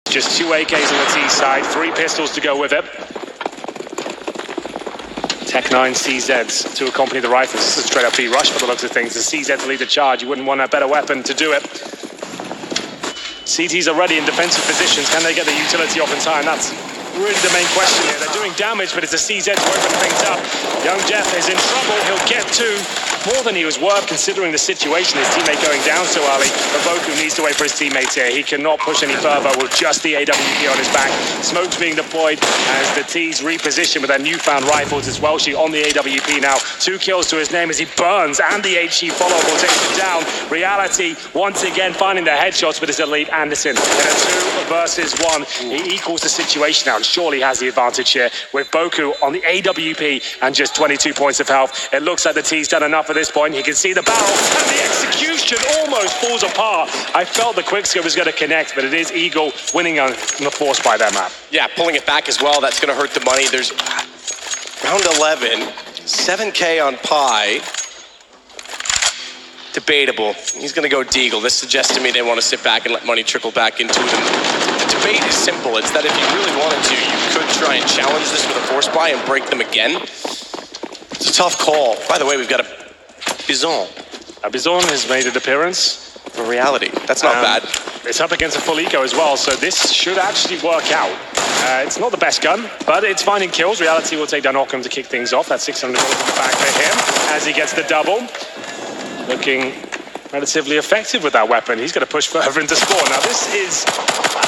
Just 2 AKs on the T side, 3 pistols to go with it. Tech 9 CZs to accompany the rifles. This is a straight up B rush for the looks of things. The CZs lead the charge. You wouldn't want a better weapon to do it. CTs are ready in defensive positions. Can they get the utility off in time? That's really the main question here. They're doing damage, but it's a CZ to open things up. Young Jeff is in trouble. He'll get 2. More than he was worth considering the situation. His teammate going down so early. But Boku needs to wait for his teammates here. He cannot push any further with just the AWP on his back. Smoke's being deployed as the T's reposition with their newfound rifles as well. She on the AWP now. 2 kills to his name as he burns, and the HE follow-up will take him down. Reality once again finding the headshots with his elite Anderson. In a 2 versus 1, he equals the situation now and surely has the advantage here with Boku on the AWP and just 22 points of health. It looks like the T's done enough at this point. He can see the barrel and the execution almost falls apart. I felt the quickscope was going to connect, but it is Eagle winning on the force by their map. Yeah, pulling it back as well. That's going to hurt the money. There's round 11, 7K on Pi. Debatable. He's going to go Deagle. This suggests to me they want to sit back and let money trickle back into them. The debate is simple. It's that if you really wanted to, you could try and challenge this with a force buy and break them again. It's a tough call. By the way, we've got a Bison. Bison has made an appearance. For reality. That's not bad. It's up against a full eco as well, so this should actually work out. It's not the best gun, but it's finding kills. Reality will take down Ockham to kick things off. That's 600 in the back for him as he gets the double. Looking relatively effective with that weapon. He's going to push further into spawn. Now this is,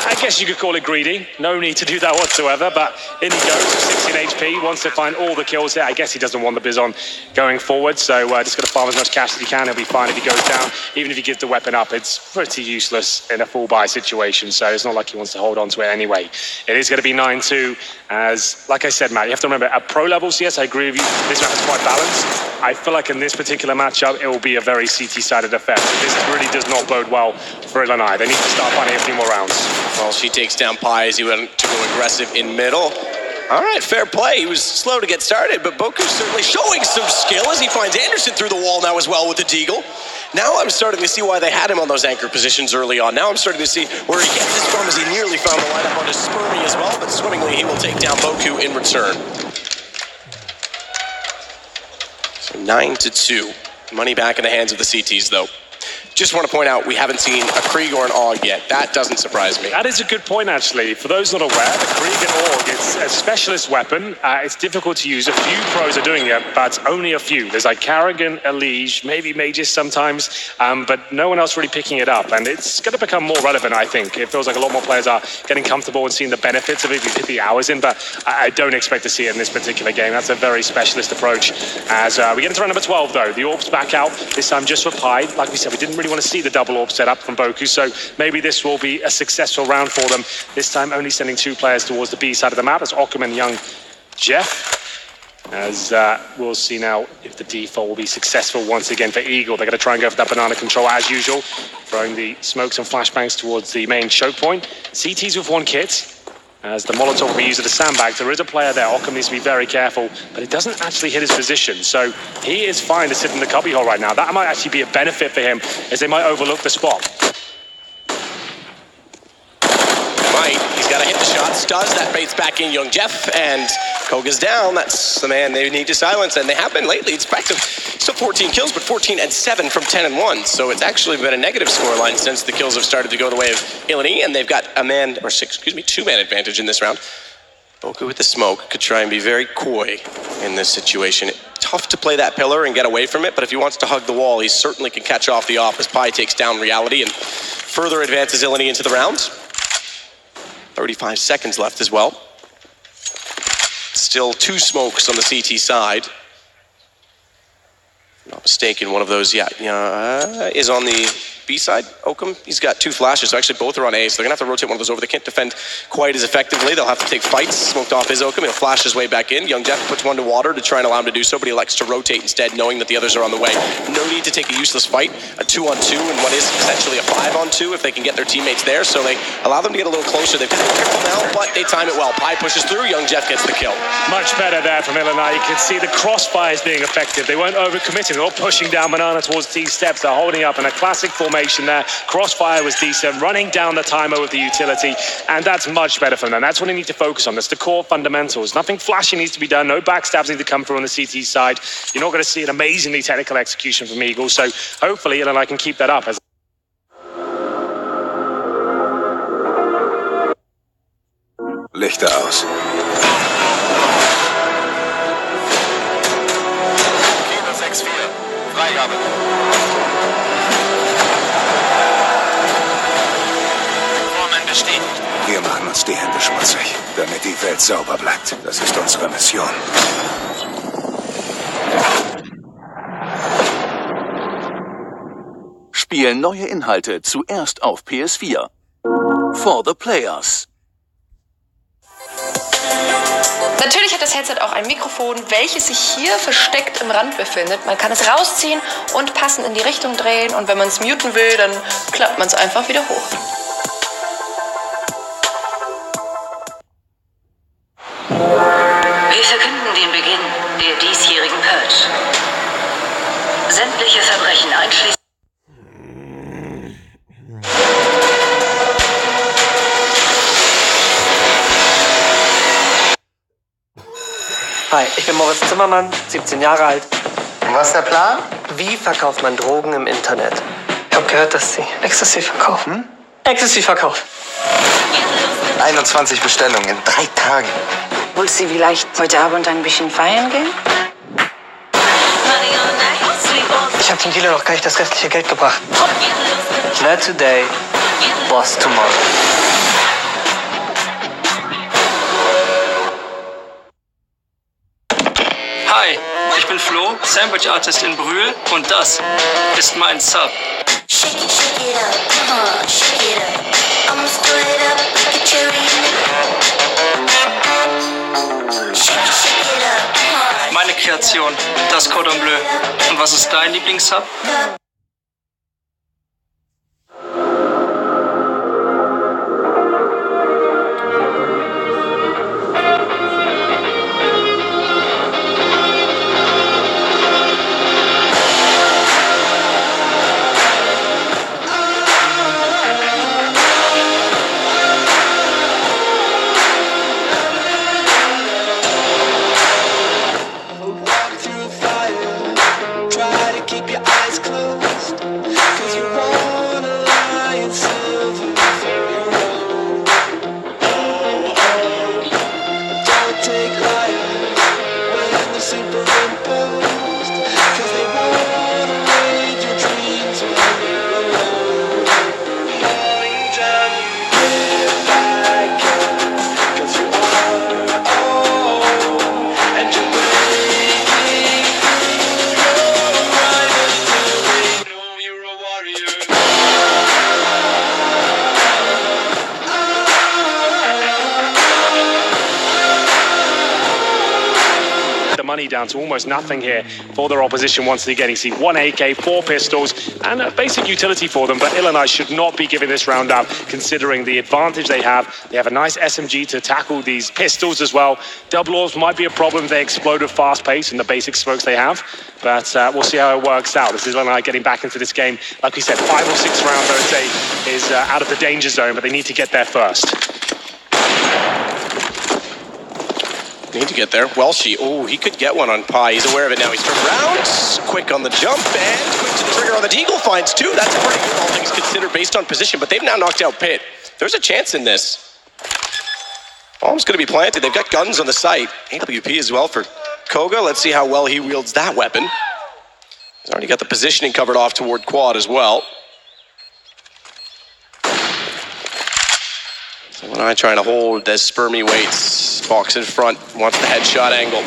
I guess you could call it greedy. No need to do that whatsoever, but in he goes, 16 HP, wants to find all the kills there. I guess he doesn't want the Bison going forward, so just going to farm as much cash as he can. He'll be fine if he goes down. Even if he gives the weapon up, it's pretty useless in a full buy situation, so it's not like he wants to hold on to it anyway. It is going to be 9-2, as, like I said, Matt, you have to remember, at pro levels, yes, I agree with you, this map is quite balanced. I feel like in this particular matchup, it will be a very CT-sided effect. This really does not bode well for Illinois. They need to start finding a few more rounds. Well, she takes down Pi as he went to go aggressive in middle. All right, fair play. He was slow to get started, but Boku's certainly showing some skill as he finds Anderson through the wall now as well with the Deagle. Now I'm starting to see why they had him on those anchor positions early on. Now I'm starting to see where he gets this from as he nearly found the lineup on his Spermy as well, but swimmingly he will take down Boku in return. So 9-2. Money back in the hands of the CTs, though. Just want to point out, we haven't seen a Krieg or an AUG yet. That doesn't surprise me. That is a good point, actually. For those not aware, the Krieg and AUG, it's a specialist weapon. It's difficult to use. A few pros are doing it, but only a few. There's like Carrigan, Elige, maybe Mages sometimes, but no one else really picking it up. And it's going to become more relevant, I think. It feels like a lot more players are getting comfortable and seeing the benefits of it if you put the hours in, but I don't expect to see it in this particular game. That's a very specialist approach. As we get into round number 12, though. The AWP's back out, this time just for Pi. Like we said, we didn't really want to see the double AWP set up from Boku, so maybe this will be a successful round for them. This time only sending 2 players towards the B side of the map. That's Ockham and Young Jeff. As we'll see now if the default will be successful once again for Eagle. They're going to try and go for that banana control as usual, throwing the smokes and flashbangs towards the main choke point. CTs with 1 kit. As the Molotov will be used as a sandbag. There is a player there. Ockham needs to be very careful, but it doesn't actually hit his position. So he is fine to sit in the cubby hole right now. That might actually be a benefit for him, as they might overlook the spot. He's got to hit the shots. Does. That baits back in Young Jeff, and Koga's down. That's the man they need to silence, and they have been lately. It's back to still 14 kills, but 14 and 7 from 10 and 1. So it's actually been a negative scoreline since the kills have started to go the way of Illinois, and they've got a 2-man advantage in this round. Boku with the smoke could try and be very coy in this situation. Tough to play that pillar and get away from it, but if he wants to hug the wall, he certainly can catch off the off as Pi takes down Reality and further advances Illinois into the round. 35 seconds left as well. Still 2 smokes on the CT side. If I'm not mistaken, one of those, is on the B side. Ockham, he's got 2 flashes, so actually both are on A, so they're gonna have to rotate one of those over. They can't defend quite as effectively. They'll have to take fights. Smoked off his Ockham, he'll flash his way back in. Young Jeff puts one to water to try and allow him to do so, but he elects to rotate instead, knowing that the others are on the way. No need to take a useless fight, a 2-on-2, and what is essentially a 5-on-2 if they can get their teammates there, so they allow them to get a little closer. They've got to be careful now, but they time it well. Pi pushes through, Young Jeff gets the kill. Much better there from Illinois. You can see the crossfires being effective. They weren't overcommitting, they're all pushing down Banana towards T steps. They're holding up in a classic formation. formation there. Crossfire was decent, running down the timer with the utility, and that's much better for them. That's what they need to focus on. That's the core fundamentals. Nothing flashy needs to be done. No backstabs need to come through on the CT side. You're not going to see an amazingly technical execution from Eagle, so hopefully Illinois can keep that up. Lichter aus. Kilo 6-4. Freigabe. Vormann bestätigt. Wir machen uns die Hände schmutzig, damit die Welt sauber bleibt. Das ist unsere Mission. Spielen neue Inhalte zuerst auf PS4. For the Players. Natürlich hat das Headset auch ein Mikrofon, welches sich hier versteckt im Rand befindet. Man kann es rausziehen und passend in die Richtung drehen. Und wenn man es muten will, dann klappt man es einfach wieder hoch. Wir verkünden den Beginn der diesjährigen Purge. Sämtliche Verbrechen einschließlich... Hi, ich bin Moritz Zimmermann, 17 Jahre alt. Und was ist der Plan? Wie verkauft man Drogen im Internet? Ich habe gehört, dass sie Ecstasy verkaufen. Ecstasy verkauft. 21 Bestellungen in 3 Tagen. Willst du vielleicht heute Abend ein bisschen feiern gehen? Ich habe dem Dealer noch gar nicht das restliche Geld gebracht. Not today, boss tomorrow. Hi, ich bin Flo, Sandwich Artist in Brühl und das ist mein Sub. Meine Kreation, das Cordon Bleu. Und was ist dein Lieblingssub? Money down to almost nothing here for their opposition once they're getting see 1 AK, 4 pistols, and a basic utility for them. But Illinois should not be giving this round up, considering the advantage they have. They have a nice SMG to tackle these pistols as well. Double orbs might be a problem. They explode at fast pace in the basic smokes they have. But we'll see how it works out. This is Illinois getting back into this game. Like we said, 5 or 6 rounds, I would say, is out of the danger zone, but they need to get there first. Need to get there. Welshie, oh, he could get one on Pi. He's aware of it now. He's turned around, quick on the jump, and quick to the trigger on the Deagle finds 2. That's pretty good, all things considered, based on position, but they've now knocked out Pitt. There's a chance in this. Bomb's going to be planted. They've got guns on the site. AWP as well for Koga. Let's see how well he wields that weapon. He's already got the positioning covered off toward quad as well. When I trying to hold as Spermy waits, box in front, wants the headshot angle.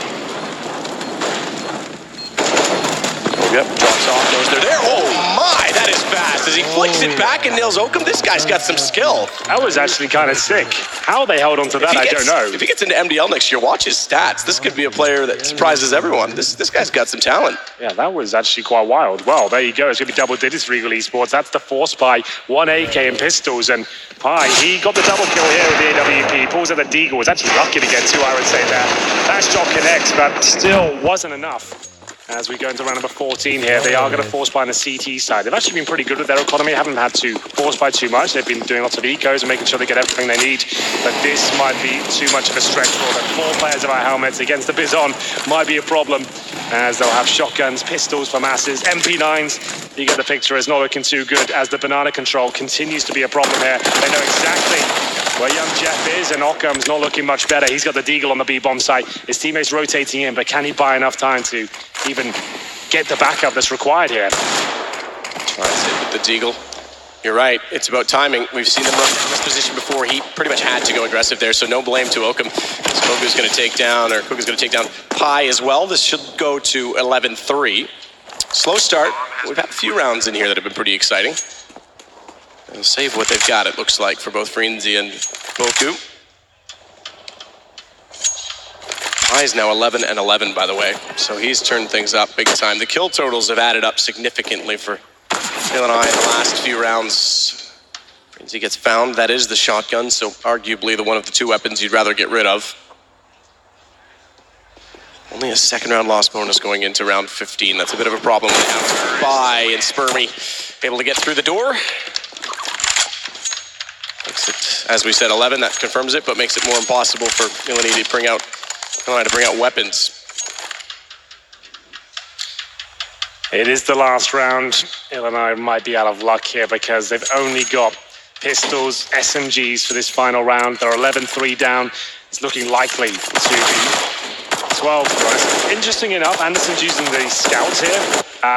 Oh, yep, drops off, knows they're there. Oh my, that is fast. As he flicks it back and nails Oakham, this guy's got some skill. That was actually kind of sick. How they held on to that, I don't know. If he gets into MDL next year, watch his stats. This could be a player that surprises everyone. This guy's got some talent. Yeah, that was actually quite wild. Well, there you go. It's going to be double digits for Eagle Esports. That's the force by 1 AK and pistols. And Pi, he got the double kill here with the AWP. Pulls out the Deagle. Was actually lucky to get 2, I would say there. That shot connects, but still wasn't enough. as we go into round number 14 here. They are going to force buy on the CT side. They've actually been pretty good with their economy. Haven't had to force buy too much. They've been doing lots of ecos and making sure they get everything they need. But this might be too much of a stretch for them. 4 players of our helmets against the Bizon might be a problem, as they'll have shotguns, pistols for masses, MP9s. You get the picture. It's not looking too good as the banana control continues to be a problem here. They know exactly where young Jeff is, and Occam's not looking much better. He's got the deagle on the B-bomb site. His teammates rotating in, but can he buy enough time to even get the backup that's required here? Tries it with the deagle. You're right, it's about timing. We've seen them run from this position before. He pretty much had to go aggressive there, so no blame to Occam. Koga's going to take down, or Koga's going to take down Pi as well. This should go to 11-3. Slow start. We've had a few rounds in here that have been pretty exciting. They'll save what they've got, it looks like, for both Frenzy and Boku. Pi is now 11-11, by the way, so he's turned things up big time. The kill totals have added up significantly for Illinois in the last few rounds. Frenzy gets found. That is the shotgun, so arguably the one of the 2 weapons you'd rather get rid of. Only a 2nd round loss bonus going into round 15. That's a bit of a problem. Pi and Spermy able to get through the door. Makes it, as we said, 11. That confirms it, but makes it more impossible for Illinois to bring out weapons. It is the last round. Illinois might be out of luck here because they've only got pistols, SMGs for this final round. They're 11-3 down. It's looking likely to be 12. Right? Interesting enough, Anderson's using the scouts here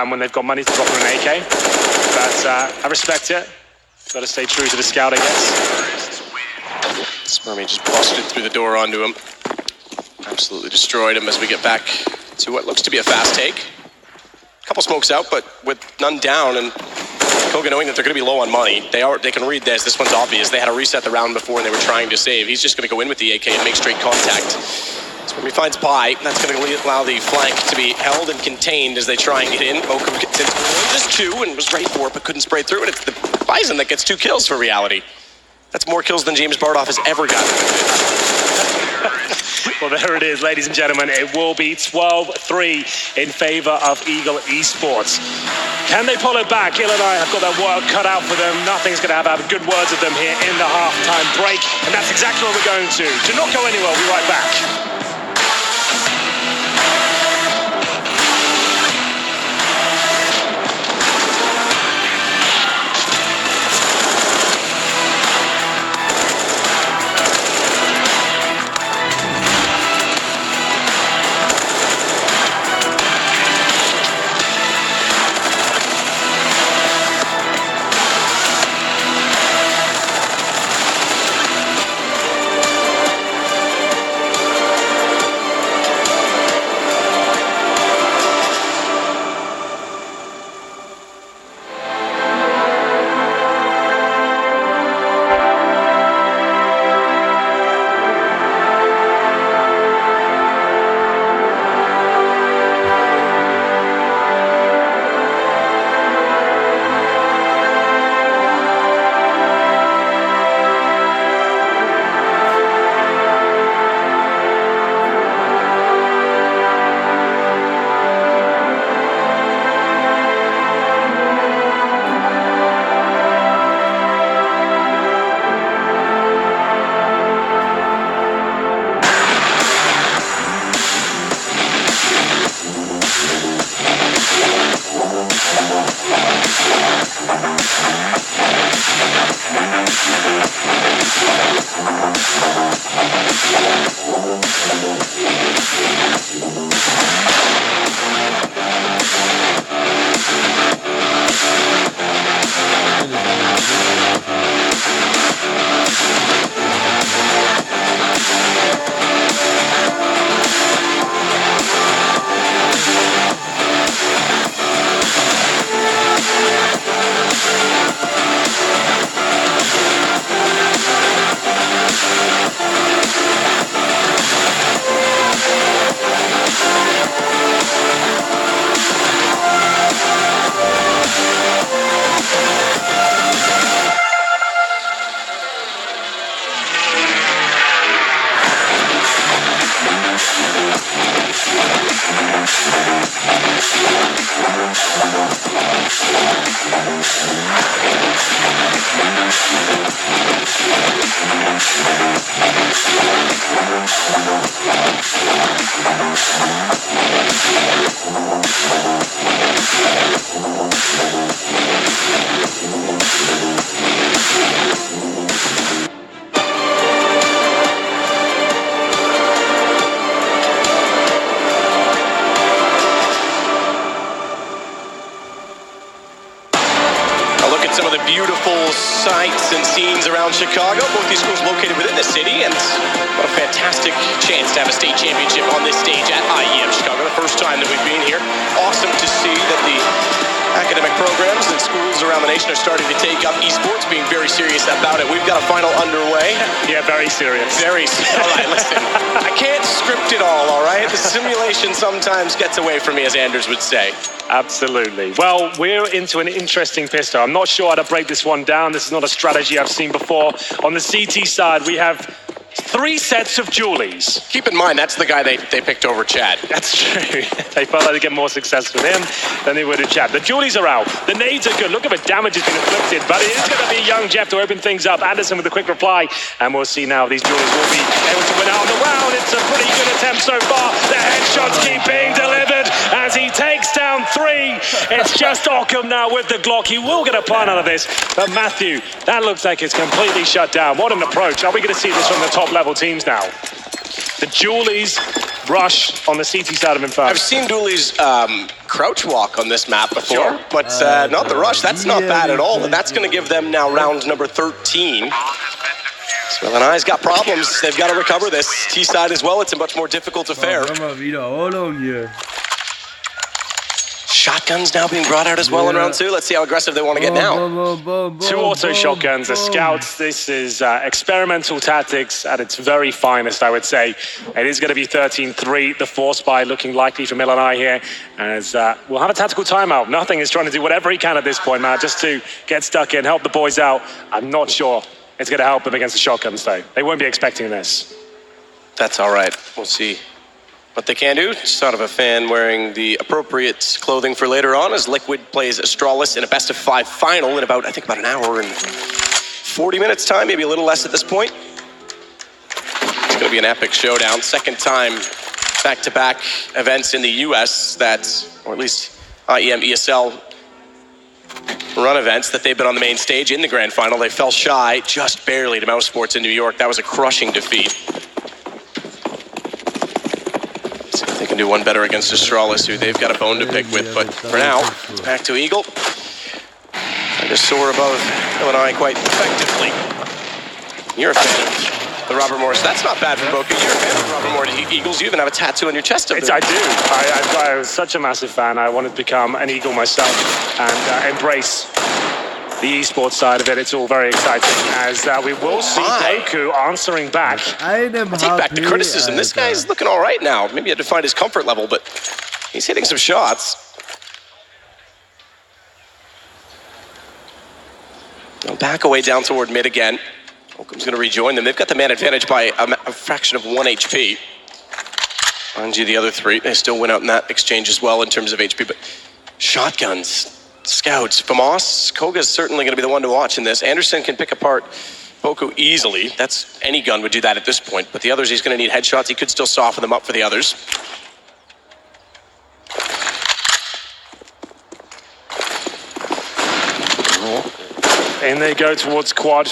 when they've got money to drop in an AK. But I respect it. Got to stay true to the scout, I guess. Spermy just busted through the door onto him. Absolutely destroyed him as we get back to what looks to be a fast take. Couple smokes out, but with none down, and Koga knowing that they're going to be low on money. They can read this. This one's obvious. They had to reset the round before, and they were trying to save. He's just going to go in with the AK and make straight contact. So when he finds Pi, that's going to allow the flank to be held and contained as they try and get in. Occam gets into just 2 and was ready for it, but couldn't spray through. And it's the Bison that gets 2 kills for reality. That's more kills than James Bardoff has ever gotten. Well, there it is, ladies and gentlemen. It will be 12-3 in favor of Eagle Esports. Can they pull it back? Illinois have got their work cut out for them. Nothing's going to have good words of them here in the halftime break. And that's exactly what we're going to. Do not go anywhere. We'll be right back. Some of the beautiful sights and scenes around Chicago. Both these schools located within the city, and what a fantastic chance to have a state championship on this stage at IEM Chicago. The first time that we've been here. Awesome to see that the academic programs and schools around the nation are starting to take up esports, being very serious about it. We've got a final underway. Yeah, very serious. Very serious. All right, listen. I can't script it all right? The simulation sometimes gets away from me, as Anders would say. Absolutely. Well, we're into an interesting pistol. I'm not sure how to break this one down. This is not a strategy I've seen before. On the CT side, we have 3 sets of Julies. Keep in mind, that's the guy they picked over Chad. That's true. They felt like they'd get more success with him than they would with Chad. The Julies are out. The nades are good. Look at the damage has been inflicted. But it is going to be young Jeff to open things up. Anderson with a quick reply. And we'll see now if these Julies will be able to win out on the round. It's a pretty good attempt so far. The headshots keep being delivered as he takes down 3. It's just Ockham now with the Glock. He will get a plan out of this. But Matthew, that looks like it's completely shut down. What an approach. Are we going to see this from the top level teams now? The Julies rush on the CT side of Inferno. I've seen Dooley's crouch walk on this map before, but not the rush. That's not bad at all. And that's going to give them now round number 13. Well, and I's got problems. They've got to recover this. T-side as well. It's a much more difficult affair. Shotguns now being brought out as well in round 2. Let's see how aggressive they want to get now. 2 auto shotguns, the scouts. This is experimental tactics at its very finest, I would say. It is going to be 13-3. The force buy looking likely for Milan here. As we'll have a tactical timeout. Nothing is trying to do whatever he can at this point, man, just to get stuck in, help the boys out. I'm not sure it's going to help them against the shotguns, though. They won't be expecting this. That's all right. We'll see what they can do. Just thought of a fan wearing the appropriate clothing for later on as Liquid plays Astralis in a best-of-5 final in about an hour and 40 minutes time, maybe a little less at this point. It's going to be an epic showdown. Second time back-to-back events in the U.S. or at least IEM, ESL run events that they've been on the main stage in the grand final. They fell shy just barely to Mouse Sports in New York. That was a crushing defeat. They can do one better against Astralis, who they've got a bone to pick with. But for now, back to Eagle. Trying to soar above Illinois quite effectively. You're a fan of the Robert Morris. That's not bad for Boku. You're a fan of Robert Morris Eagles. You even have a tattoo on your chest of them. I do. I was such a massive fan. I wanted to become an Eagle myself and embrace the esports side of it. It's all very exciting as we will see Boku answering back. Take back the criticism. This guy's looking all right now. Maybe he had to find his comfort level, but he's hitting some shots. Back away down toward mid again. Oakham's going to rejoin them. They've got the man advantage by a fraction of 1 HP. Mind you, the other 3, they still went out in that exchange as well in terms of HP, but shotguns. Scouts, Famas, Koga's certainly going to be the one to watch in this. Anderson can pick apart Boku easily. That's any gun would do that at this point. But the others, he's going to need headshots. He could still soften them up for the others. In they go towards quad.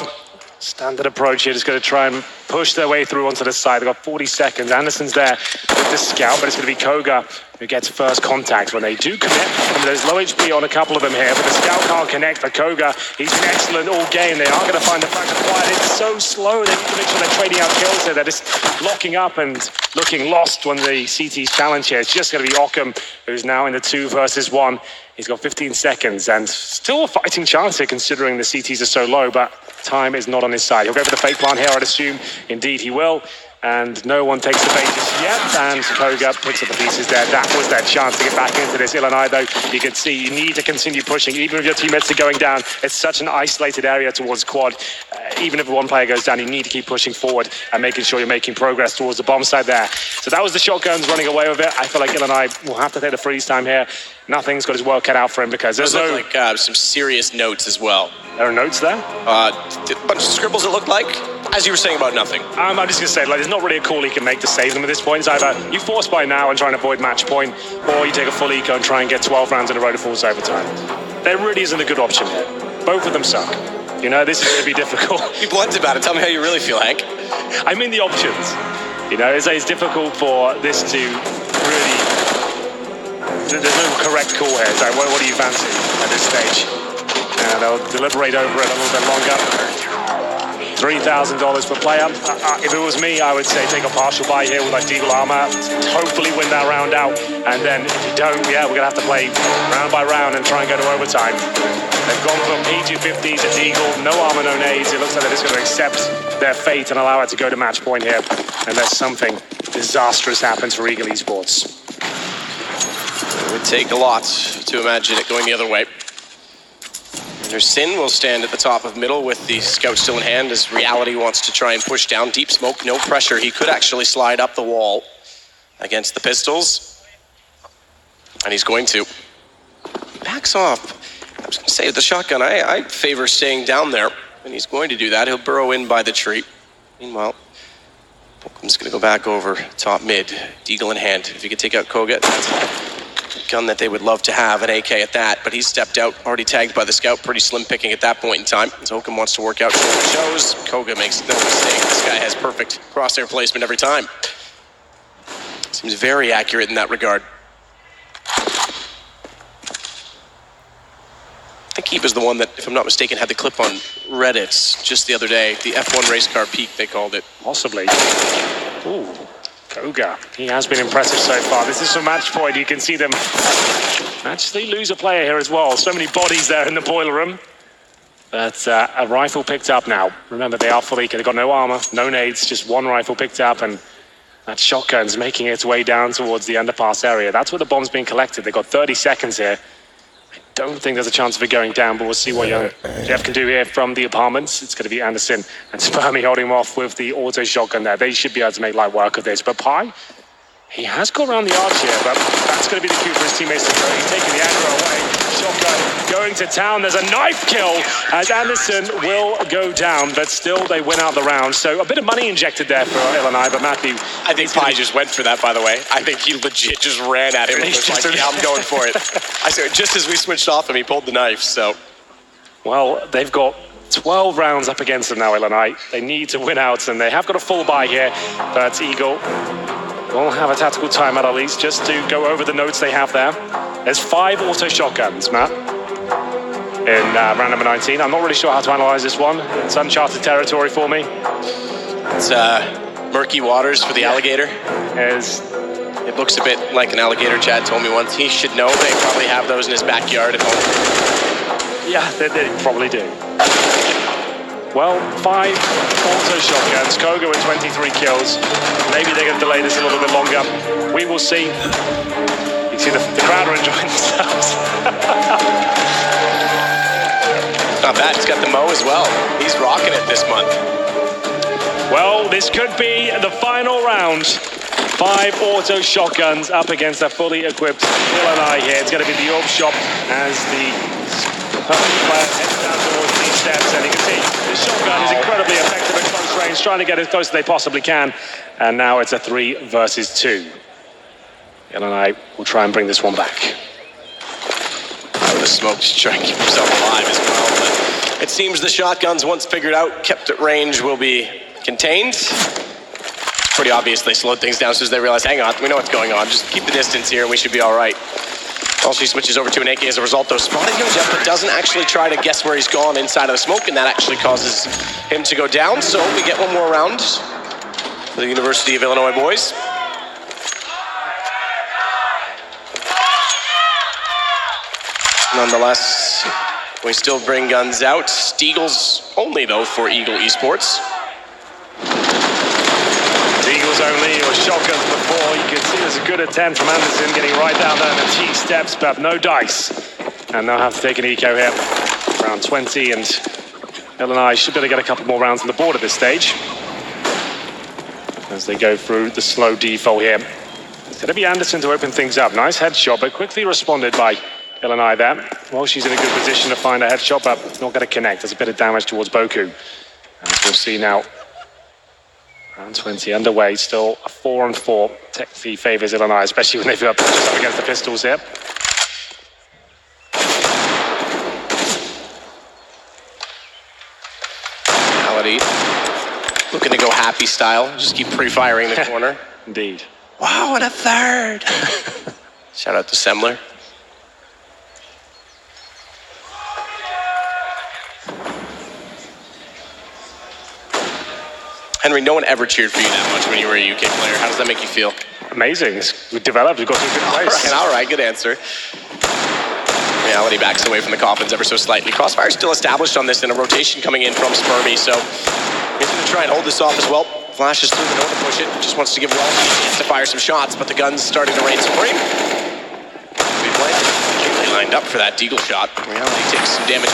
Standard approach here, just going to try and push their way through onto the side. They've got 40 seconds. Anderson's there with the scout, but it's going to be Koga who gets first contact when they do connect. I mean, there's low HP on a couple of them here, but the scout can't connect. But Koga, he's been excellent all game. They are going to find the fracture quiet. It's so slow. They need to make sure they're trading out kills here. They're just locking up and looking lost when the CT's challenge here. It's just going to be Ockham, who's now in the 2 versus 1. He's got 15 seconds and still a fighting chance here considering the CTs are so low, but time is not on his side. He'll go for the fake plant here, I'd assume. Indeed, he will. and no one takes the bait just yet, and Koga picks up the pieces there. That was their chance to get back into this. Illinois, though, you can see you need to continue pushing, even if your teammates are going down. It's such an isolated area towards quad. Even if one player goes down, you need to keep pushing forward and making sure you're making progress towards the bomb side there. So that was the shotguns running away with it. I feel like Illinois will have to take the freeze time here. Nothing's got his work cut out for him because there's no... like some serious notes as well. There are notes there? A bunch of scribbles, it looked like. As you were saying about nothing. I'm just going to say, like, there's not really a call he can make to save them at this point. It's either you force by now and try and avoid match point, or you take a full eco and try and get 12 rounds in a row to force overtime. There really isn't a good option here. Both of them suck. You know, this is going to be difficult. Be blunt about it. Tell me how you really feel, Hank. I mean the options. You know, it's difficult for this to really... There's no correct call here. So what do you fancy at this stage? And they'll deliberate over it a little bit longer. $3,000 per player. If it was me, I would say take a partial buy here with like Deagle armor, hopefully win that round out. And then if you don't, yeah, we're going to have to play round by round and try and go to overtime. They've gone from P250 to Deagle, no armor, no nades. It looks like they're just going to accept their fate and allow it to go to match point here unless something disastrous happens for Eagle Esports. It would take a lot to imagine it going the other way. Sin will stand at the top of middle with the scout still in hand as Reality wants to try and push down. Deep smoke, no pressure. He could actually slide up the wall against the pistols. And he's going to. Backs off. I was going to say with the shotgun, I favor staying down there. And he's going to do that. He'll burrow in by the tree. Meanwhile, Pokum's going to go back over top mid. Deagle in hand. If he could take out Koga, that's a gun that they would love to have, an AK at that, but he's stepped out, already tagged by the scout, pretty slim picking at that point in time. As Hokum wants to work out shows, Koga makes no mistake. This guy has perfect crosshair placement every time. Seems very accurate in that regard. I think he was the one that, if I'm not mistaken, had the clip on Reddit just the other day. The F1 race car peak, they called it. Possibly. Ooh. Koga, he has been impressive so far. This is for match point. You can see them actually lose a player here as well. So many bodies there in the boiler room. But a rifle picked up now. Remember, they are fully, they've got no armor, no nades, just one rifle picked up, and that shotgun's making its way down towards the underpass area. That's where the bomb's being collected. They've got 30 seconds here. I don't think there's a chance of it going down, but we'll see what young Jeff can do here from the apartments. It's going to be Anderson and Spermy holding him off with the auto shotgun there. They should be able to make light work of this. But Pi, he has got around the arch here, but that's going to be the cue for his teammates to go. He's taking the aggro away. Shotgun going to town. There's a knife kill as Anderson will go down, but still they win out the round. So a bit of money injected there for Illinois, but Matthew... I think Pi just went for that, by the way. I think he legit just ran at him and was like, yeah, I'm going for it. I said, just as we switched off him, he pulled the knife, so... Well, they've got 12 rounds up against them now, Illinois. They need to win out, and they have got a full buy here, but Eagle will have a tactical timeout at least just to go over the notes they have there. There's 5 auto shotguns, Matt, in round number 19. I'm not really sure how to analyze this one. It's uncharted territory for me. It's murky waters for the alligator. It looks a bit like an alligator, Chad told me once. He should know they probably have those in his backyard at home. Yeah, they probably do. Well, 5 auto shotguns. Koga with 23 kills. Maybe they're going to delay this a little bit longer. We will see. You can see the crowd are enjoying themselves. Not bad. He's got the Mo as well. He's rocking it this month. Well, this could be the final round. 5 auto shotguns up against a fully equipped Illinois here. It's going to be the orb shop as the player heads down towards these steps. And you can see the shotgun is incredibly effective at close range, trying to get as close as they possibly can. And now it's a 3 versus 2. Illinois will try and bring this one back. The smoke to try and keep himself alive as well. But it seems the shotguns, once figured out, kept at range, will be contained. It's pretty obvious they slowed things down as soon as they realized, hang on, we know what's going on. Just keep the distance here and we should be all right. She switches over to an AK as a result, though. Spotted young Jeff, but doesn't actually try to guess where he's gone inside of the smoke, and that actually causes him to go down. So we get one more round for the University of Illinois boys. Nonetheless, we still bring guns out. Deagles only, though, for Eagle Esports. Deagle or shotguns before. You can see there's a good attempt from Anderson getting right down there in the T steps, but no dice. And they'll have to take an eco here. Round 20, and Illinois should be able to get a couple more rounds on the board at this stage. As they go through the slow default here. It's going to be Anderson to open things up. Nice headshot, but quickly responded by Illinois there. Well, she's in a good position to find a headshot, but not going to connect. There's a bit of damage towards Boku. As we'll see now. Round 20 underway, still a 4-on-4. Technically favors Illinois, especially when they've got pushes up against the pistols here. Melody looking to go happy style, just keep pre-firing the corner. Indeed. Wow, and a third. Shout out to Semler. Henry, no one ever cheered for you that much when you were a UK player. How does that make you feel? Amazing. We've developed. We've got to a good place. All right, good answer. Reality backs away from the coffins ever so slightly. Crossfire still established on this, and a rotation coming in from Spermy, so he's going to try and hold this off as well. Flashes through the door to push it. Just wants to give Wells a chance to fire some shots, but the gun's starting to reign supreme. Really lined up for that Deagle shot. Reality takes some damage.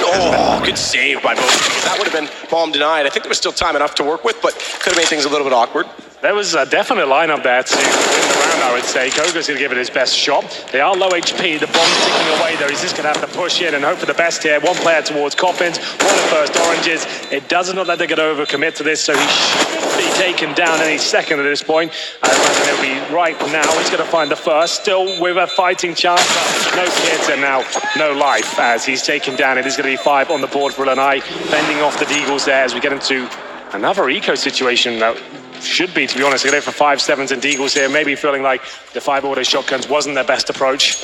Oh, good save by both. That would have been bomb denied. I think there was still time enough to work with, but could have made things a little bit awkward. There was a definite lineup there to win the round, I would say. Koga's going to give it his best shot. They are low HP. The bomb's ticking away, though. He's just going to have to push in and hope for the best here. One player towards coffins, one at first oranges. It doesn't look like they're going to overcommit to this, so he should be taken down any second at this point. I imagine it'll be right now. He's going to find the first, still with a fighting chance. No kids and now no life as he's taken down. It is going to be 5 on the board for Illinois, fending off the Deagles there as we get into another eco situation that should be, to be honest, going for 5-7s and Deagles here, maybe feeling like the 5 auto shotguns wasn't their best approach.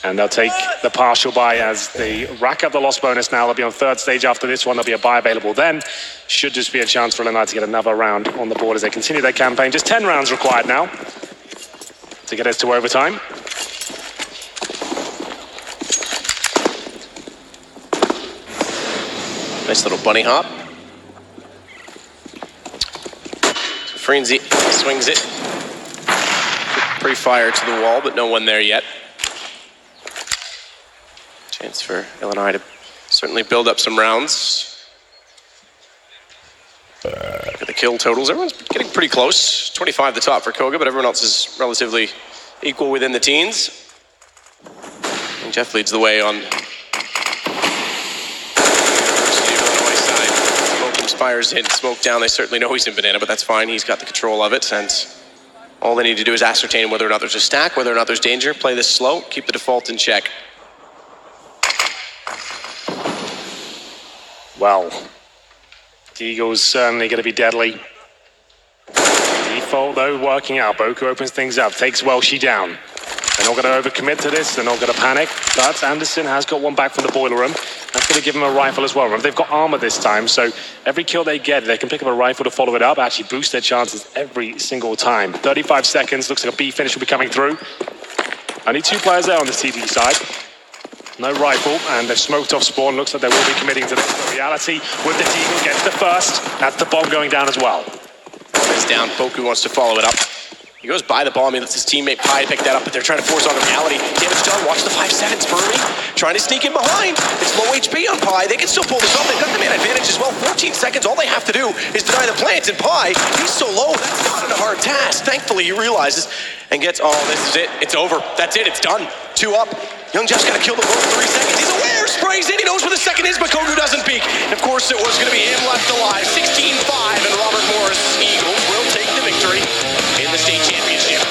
And they'll take the partial buy as they rack up the loss bonus now. They'll be on third stage after this one. There'll be a buy available then. Should just be a chance for Illinois to get another round on the board as they continue their campaign. Just 10 rounds required now to get us to overtime. Nice little bunny hop. Frenzy swings it. Pre-fire to the wall, but no one there yet. Chance for Illinois to certainly build up some rounds. Look at the kill totals. Everyone's getting pretty close. 25 the top for Koga, but everyone else is relatively equal within the teens. And Jeff leads the way on fires in, smoke down. They certainly know he's in banana, but that's fine. He's got the control of it, and all they need to do is ascertain whether or not there's a stack, whether or not there's danger, play this slow, keep the default in check. Well, Deagle's certainly going to be deadly. Default, though, working out. Boku opens things up, takes Welshie down. They're not going to overcommit to this. They're not going to panic. But Anderson has got one back from the boiler room. That's going to give him a rifle as well. Remember, they've got armor this time, so every kill they get, they can pick up a rifle to follow it up, actually boost their chances every single time. 35 seconds. Looks like a B finish will be coming through. Only 2 players there on the TD side. No rifle, and they've smoked off spawn. Looks like they will be committing to this. But reality, with the Deagle, gets the first. That's the bomb going down as well. It's down. Boku wants to follow it up. He goes by the ball. He lets his teammate Pi pick that up, but they're trying to force on the reality. Damage done. Watch the 5-7 Spermy. Trying to sneak in behind. It's low HP on Pi. They can still pull this off. They've got the man advantage as well. 14 seconds. All they have to do is deny the plants. And Pi, he's so low. That's not a hard task. Thankfully, he realizes and gets, oh, this is it. It's over. That's it. It's done. 2 up. Young Jeff's gonna kill the boat in 3 seconds. He's aware. Sprays in. He knows where the second is, but Kogu doesn't peek. And of course, it was gonna be him left alive. 16-5, and Robert Morris Eagles will take the victory in the state championship.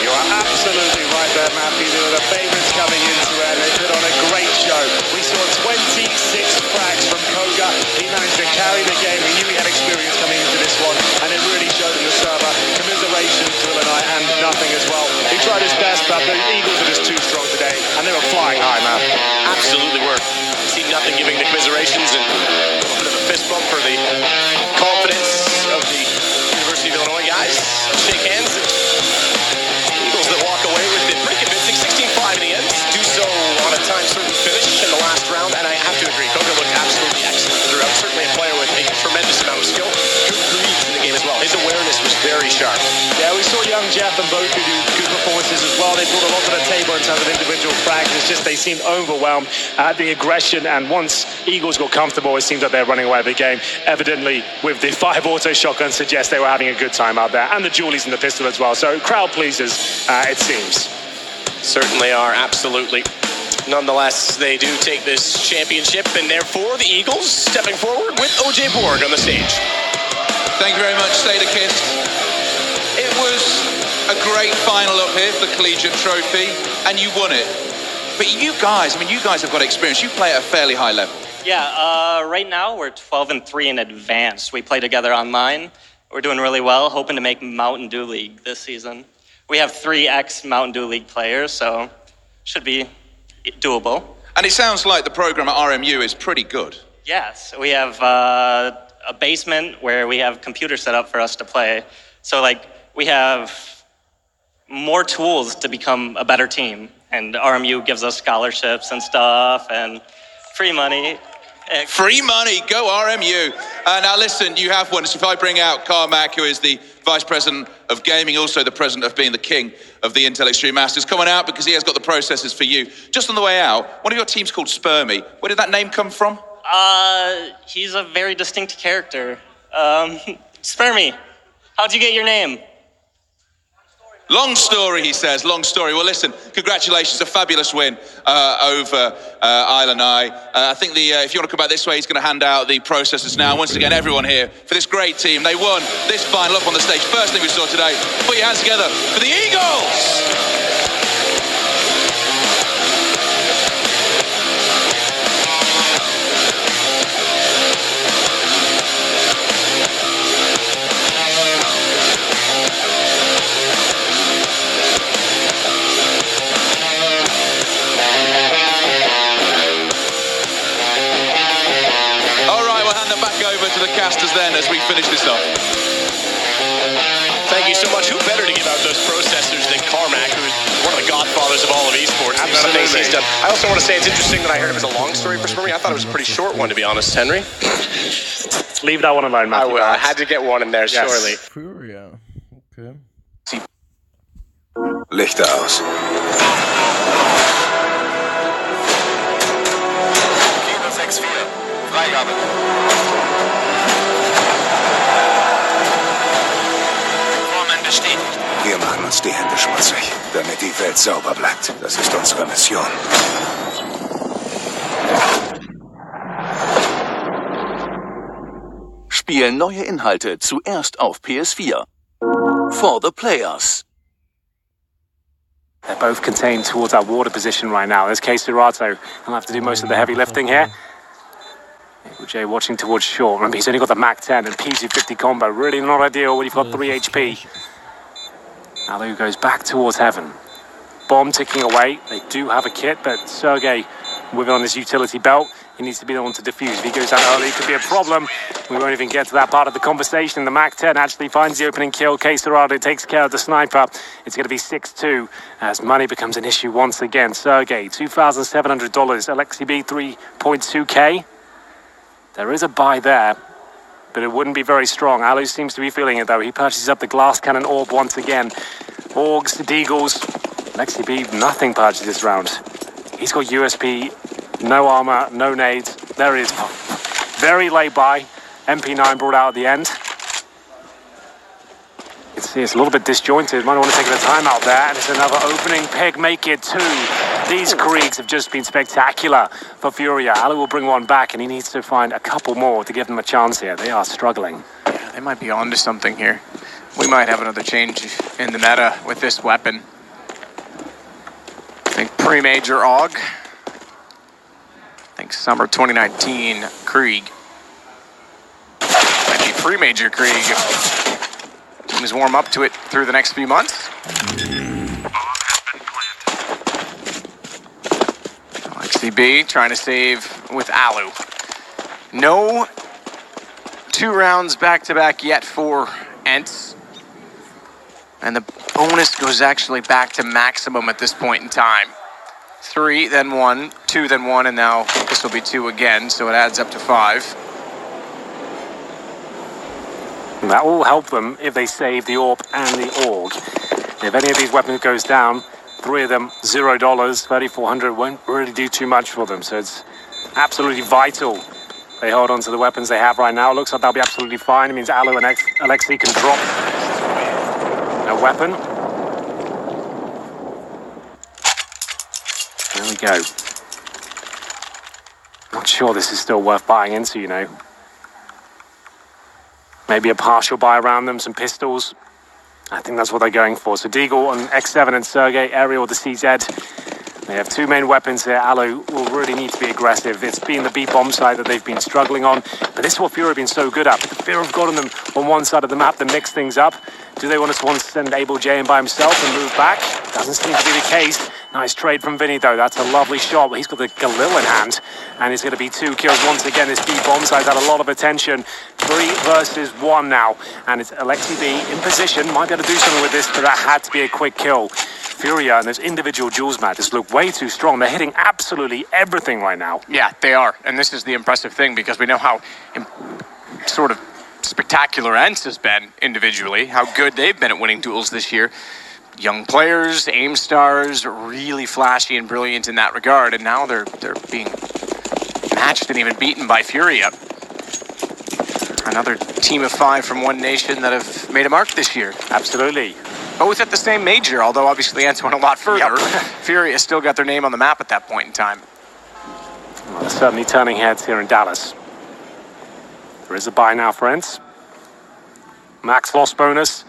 You are absolutely right there, Matthew. There were the favourites coming into it. They put on a great show. We saw 26 frags from Koga. He managed to carry the game. We knew he had experience coming into this one, and it really showed in the server. Commiserations to Illinois and nothing as well. He tried his best, but the Eagles were just too strong today, and they were flying high, man. Absolutely were. See nothing giving the commiserations, and a little bit of a fist bump for the confidence of the University of Illinois guys. Shake hands. Eagles that walk away with it pretty convincing. 16-5 in the end. Do so on a time-certain finish in the last round, and I have to agree, Koga looked absolutely excellent throughout. Certainly a player with a tremendous amount of them both who do good performances as well. They brought a lot to the table in terms of individual frags. It's just they seemed overwhelmed at the aggression, and once Eagles got comfortable, it seemed that they're running away with the game. Evidently, with the 5 auto shotguns, suggests they were having a good time out there, and the dualies and the pistol as well. So crowd pleasers, it seems. Certainly are, absolutely. Nonetheless, they do take this championship, and therefore the Eagles stepping forward with OJ Borg on the stage. Thank you very much, Slater Kids. It was a great final up here for the Collegiate Trophy, and you won it. But you guys have got experience. You play at a fairly high level. Yeah, right now we're 12-3 in advanced. We play together online. We're doing really well, hoping to make Mountain Dew League this season. We have 3 ex-Mountain Dew League players, so should be doable. And it sounds like the program at RMU is pretty good. Yes, we have a basement where we have computers set up for us to play. So, we have more tools to become a better team. And RMU gives us scholarships and stuff and free money. Free money, go RMU. Now listen, you have one. So if I bring out Carmack, who is the Vice President of Gaming, also the President of being the King of the Intel Extreme Masters, coming out because he has got the processors for you. Just on the way out, one of your teams called Spermy. Where did that name come from? He's a very distinct character. Spermy, how'd you get your name? Long story, he says, long story. Well, listen, congratulations, a fabulous win over Island Eye. I think if you want to come back this way, he's going to hand out the processors now. Once again, everyone here for this great team. They won this final up on the stage. First thing we saw today. Put your hands together for the Eagles! To the casters then as we finish this up. Thank you so much. Who better to give out those processors than Carmack, who is one of the godfathers of all of esports. The amount of things he's done. I also want to say it's interesting that I heard it was a long story for Spermy. I thought it was a pretty short one, to be honest, Henry. Leave that one alone, Matthew. I will. I had to get one in there, surely. Furia. Okay. Lichter aus. Kilo 6-4. Freigabe. Wir machen uns die Hände schmutzig, damit die Welt sauber bleibt. Das ist unsere Mission. Spielen neue Inhalte zuerst auf PS4. For the players. They're both contained towards our water position right now. There's Csgo. He'll have to do most of the heavy lifting here. Jay watching towards short. Remember, he's only got the Mac 10 and PZ50 combo. Really not ideal when you've got 3 HP. Alu goes back towards heaven. Bomb ticking away. They do have a kit, but Sergey with it on his utility belt. He needs to be the one to defuse. If he goes down early, it could be a problem. We won't even get to that part of the conversation. The Mac 10 actually finds the opening kill. Csgo takes care of the sniper. It's going to be 6-2 as money becomes an issue once again. Sergey, $2,700. Alexi B, 3.2K. There is a buy there, but it wouldn't be very strong. Alu seems to be feeling it, though. He purchases up the glass cannon orb once again. Orgs, Deagles. Lexi B, nothing purchased this round. He's got USP, no armor, no nades. There he is. Very late buy. MP9 brought out at the end. You can see it's a little bit disjointed. Might want to take a time out there. And it's another opening pick. Make it 2. These Kriegs have just been spectacular for Furia. Alu will bring one back, and he needs to find a couple more to give them a chance here. They are struggling. Yeah, they might be onto something here. We might have another change in the meta with this weapon. I think pre-major AUG. I think summer 2019 Krieg. Might be pre-major Krieg. Teams warm up to it through the next few months. XCB trying to save with Alu. No 2 rounds back-to-back yet for Ents. And the bonus goes actually back to maximum at this point in time. 3, then 1, 2, then 1, and now this will be 2 again, so it adds up to 5. That will help them if they save the AWP and the AUG. If any of these weapons goes down, 3 of them, $0, 3,400 won't really do too much for them. So it's absolutely vital they hold on to the weapons they have right now. Looks like they'll be absolutely fine. It means Alu and Alexei can drop a weapon. There we go. Not sure this is still worth buying into, you know. Maybe a partial buy around them, some pistols. I think that's what they're going for. So Deagle on X7 and Sergey, Aerial the CZ. They have 2 main weapons here. Alu will really need to be aggressive. It's been the B bomb side that they've been struggling on, but this is what Fury have been so good at. But the Fear have gotten them on one side of the map to mix things up. Do they want to send Able J in by himself and move back? Doesn't seem to be the case. Nice trade from Vinny though. That's a lovely shot. But he's got the Galil in hand, and it's going to be 2 kills once again. This B bomb side's had a lot of attention. 3 versus 1 now, and it's Alexei B in position. Might be able to do something with this, but that had to be a quick kill. Furia and those individual duels, Matt, just look way too strong. They're hitting absolutely everything right now. Yeah, they are. And this is the impressive thing, because we know how sort of spectacular ENCE has been individually, how good they've been at winning duels this year. Young players, aim stars, really flashy and brilliant in that regard. And now they're being matched and even beaten by Furia. Another team of 5 from one nation that have made a mark this year. Absolutely. Both at the same major, although obviously ENCE went a lot further. Yep. Furia still got their name on the map at that point in time. Well, they're certainly turning heads here in Dallas. There is a buy now for ENCE. Max loss bonus.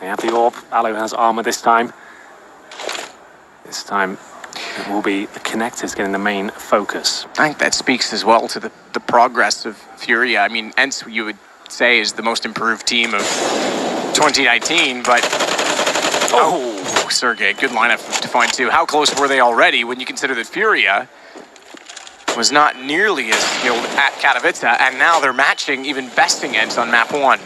They have the orb. Alu has armor this time. This time it will be the connectors getting the main focus. I think that speaks as well to the progress of Furia. I mean, ENCE, you would say, is the most improved team of 2019, but... Oh, Sergey, good lineup to find 2. How close were they already when you consider that Furia was not nearly as skilled at Katowice, and now they're matching, even besting ENCE on map 1.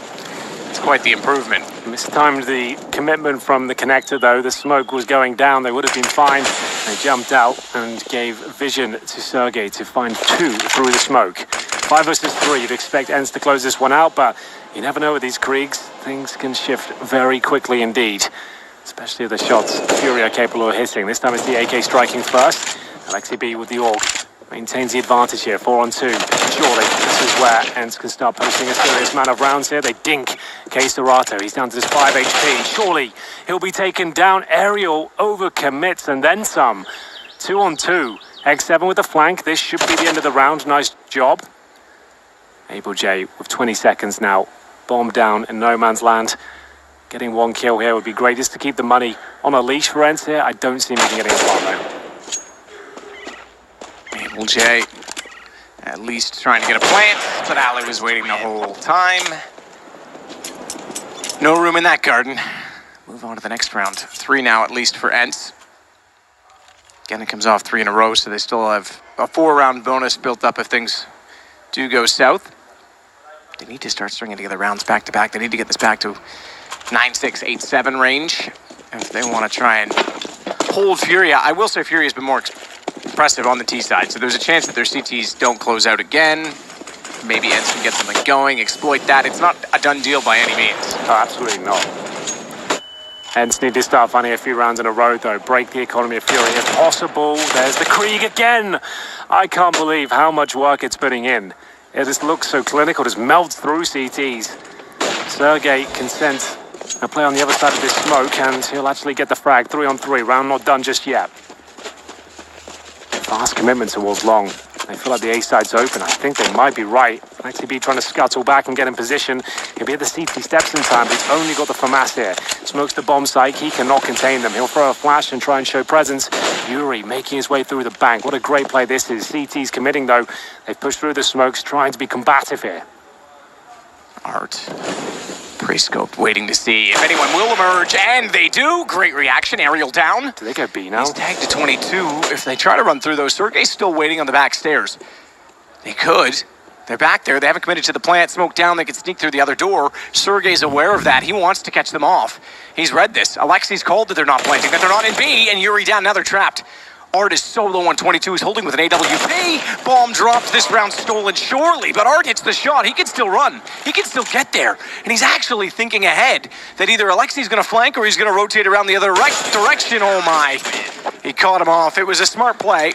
It's quite the improvement. Mistimed the commitment from the connector, though. The smoke was going down. They would have been fine. They jumped out and gave vision to Sergey to find 2 through the smoke. 5 versus 3. You'd expect ENCE to close this one out, but you never know with these Kriegs. Things can shift very quickly indeed, especially if the shots Fury are capable of hitting. This time it's the AK striking first. Alexei B with the AUG maintains the advantage here, 4 on 2. Surely this is where ENCE can start posting a serious amount of rounds here. They dink K Serato. He's down to just 5 HP. Surely he'll be taken down. Aerial overcommits and then some. 2 on 2. X7 with the flank. This should be the end of the round. Nice job. Able J with 20 seconds now. Bomb down in no man's land. Getting 1 kill here would be great just to keep the money on a leash for ENCE here. I don't see him even getting a farm though. Able J at least trying to get a plant, but Ali was waiting the whole time. No room in that garden. Move on to the next round. 3 now at least for ENCE. Again, it comes off 3 in a row, so they still have a 4-round bonus built up if things do go south. They need to start stringing together rounds back to back. They need to get this back to 9-6, 8-7 range if they want to try and hold Furia. I will say Furia has been more impressive on the T side, so there's a chance that their CTs don't close out again. Maybe ENCE can get something going, exploit that. It's not a done deal by any means. Oh, absolutely not. ENCE need to start finding a few rounds in a row, though. Break the economy of Fury if possible. There's the Krieg again. I can't believe how much work it's putting in. It just looks so clinical, just melts through CTs. Sergey can sense a play on the other side of this smoke, and he'll actually get the frag. 3 on 3. Round not done just yet. Fast commitment towards long. They feel like the A side's open. I think they might be right. Alexei B trying to scuttle back and get in position. He'll be at the CT steps in time, but he's only got the FAMAS here. Smokes the bomb site. He cannot contain them. He'll throw a flash and try and show presence. Yuri making his way through the bank. What a great play this is. CT's committing, though. They've pushed through the smokes, trying to be combative here. Art. Pre-scoped, waiting to see if anyone will emerge, and they do. Great reaction, Aerial down. Do they go B now? He's tagged to 22. If they try to run through those, Sergey's still waiting on the back stairs. They could. They're back there. They haven't committed to the plant. Smoke down. They can sneak through the other door. Sergey's aware of that. He wants to catch them off. He's read this. Alexei's called that they're not planting, that they're not in B, and Yuri down. Now they're trapped. Art is so low on 22. He's holding with an AWP. Bomb dropped. This round stolen surely, but Art hits the shot. He can still run. He can still get there. And he's actually thinking ahead that either Alexi's going to flank or he's going to rotate around the other direction. Oh my. He caught him off. It was a smart play.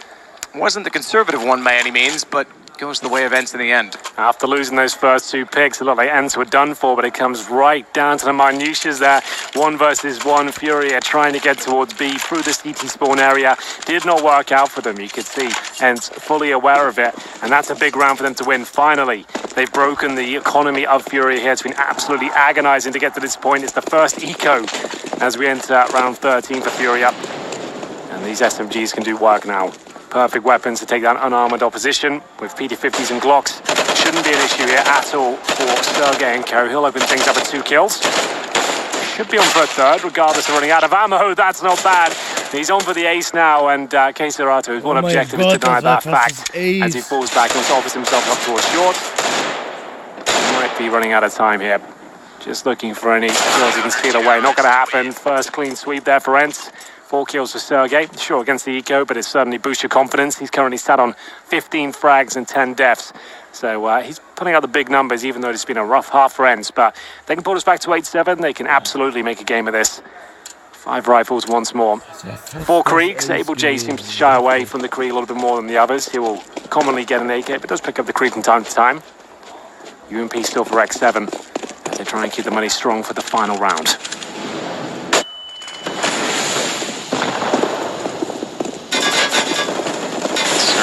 Wasn't the conservative one by any means, but goes the way of Ents in the end. After losing those first 2 picks, it looked like Ents were done for, but it comes right down to the minutiae there. 1 versus 1. Furia trying to get towards B through the CT spawn area. Did not work out for them. You could see Ents fully aware of it, and that's a big round for them to win. Finally, they've broken the economy of Furia here. It's been absolutely agonizing to get to this point. It's the first eco as we enter round 13 for Furia. And these SMGs can do work now. Perfect weapons to take down unarmored opposition with PD-50s and Glocks. Shouldn't be an issue here at all for Sergey and Co. He'll open things up with 2 kills. Should be on for a third, regardless of running out of ammo. That's not bad. He's on for the ace now, and Keserato, his one objective is to deny that fact as he falls back and offers himself up towards short. He might be running out of time here. Just looking for any kills he can steal away. Not going to happen. First clean sweep there for Ents. 4 kills for Sergey. Sure, against the eco, but it certainly boosts your confidence. He's currently sat on 15 frags and 10 deaths. So he's putting out the big numbers, even though it's been a rough half for Ents. But they can pull us back to 8-7. They can absolutely make a game of this. 5 rifles once more. 4 Kriegs. Able J seems to shy away from the Krieg a little bit more than the others. He will commonly get an AK, but does pick up the Krieg from time to time. UMP still for X7 as they try and keep the money strong for the final round.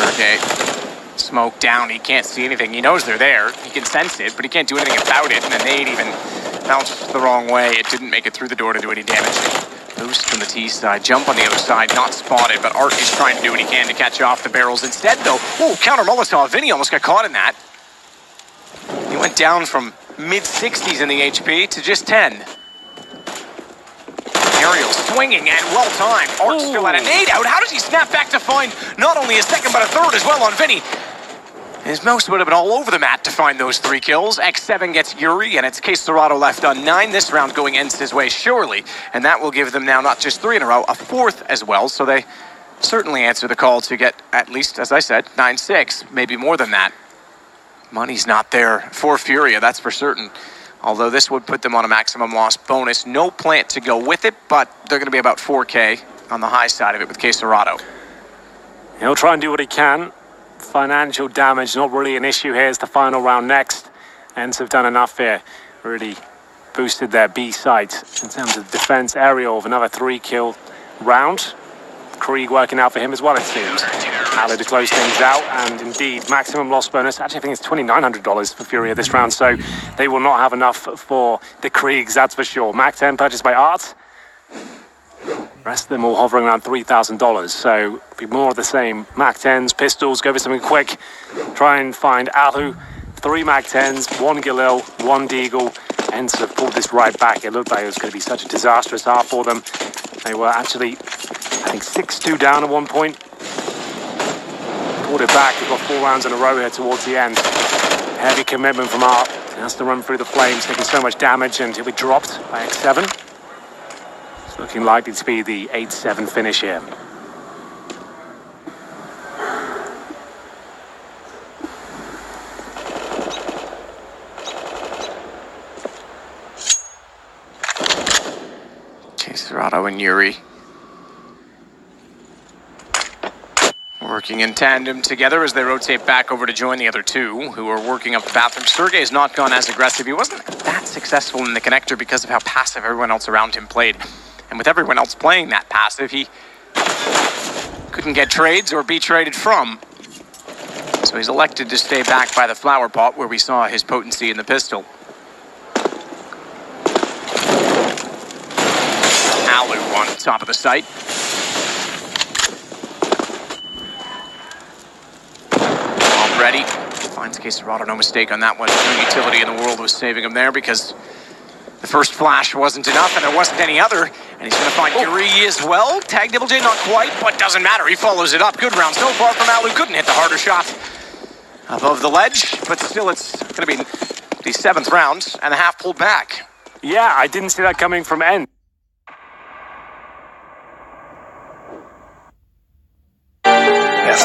Sergey, smoke down. He can't see anything. He knows they're there. He can sense it, but he can't do anything about it. And the nade even bounced the wrong way. It didn't make it through the door to do any damage. Boost from the T side. Jump on the other side. Not spotted, but Art is trying to do what he can to catch off the barrels. Instead, though, counter Molotov. Vinny almost got caught in that. He went down from mid-60s in the HP to just 10. Aerial swinging and well-timed. Art still had a nade out. How does he snap back to find not only a second, but a third as well on Vinny? His mouse would have been all over the mat to find those 3 kills. X7 gets Yuri, and it's Keserato left on 9. This round going Ents his way, surely. And that will give them now not just 3 in a row, a 4th as well. So they certainly answer the call to get at least, as I said, 9-6, maybe more than that. Money's not there for Furia, that's for certain. Although this would put them on a maximum loss bonus. No plant to go with it, but they're going to be about 4K on the high side of it with Keserato. He'll try and do what he can. Financial damage, not really an issue here. It's the final round next. Ents have done enough here. Really boosted their B sites in terms of defense. Aerial of another 3-kill round. Krieg working out for him as well, it seems. Alu to close things out, and indeed, maximum loss bonus. Actually, I think it's $2,900 for Furia this round, so they will not have enough for the Kriegs, that's for sure. Mac 10 purchased by Art. Rest of them all hovering around $3,000, so be more of the same. Mac 10s, pistols, go for something quick. Try and find Alu. 3 Mac 10s, 1 Galil, 1 Deagle. Ents have pulled this right back. It looked like it was going to be such a disastrous half for them. They were actually, I think, 6-2 down at one point. Pulled it back. We've got 4 rounds in a row here towards the end. Heavy commitment from Art. He has to run through the flames, taking so much damage, and he'll be dropped by X7. It's looking likely to be the 8-7 finish here. Keserato and Yuri working in tandem together as they rotate back over to join the other 2 who are working up the bathroom. Sergey has not gone as aggressive. He wasn't that successful in the connector because of how passive everyone else around him played. And with everyone else playing that passive, he couldn't get trades or be traded from. So he's elected to stay back by the flower pot where we saw his potency in the pistol. Alu on top of the site. Ready. Finds Keserato, no mistake on that one. No utility in the world was saving him there because the first flash wasn't enough and there wasn't any other. And he's going to find Yuri as well. Tag Double J, not quite, but doesn't matter. He follows it up. Good round so far from Alu. Couldn't hit the harder shot above the ledge, but still it's going to be the 7th round and a half pulled back. Yeah, I didn't see that coming from Ents.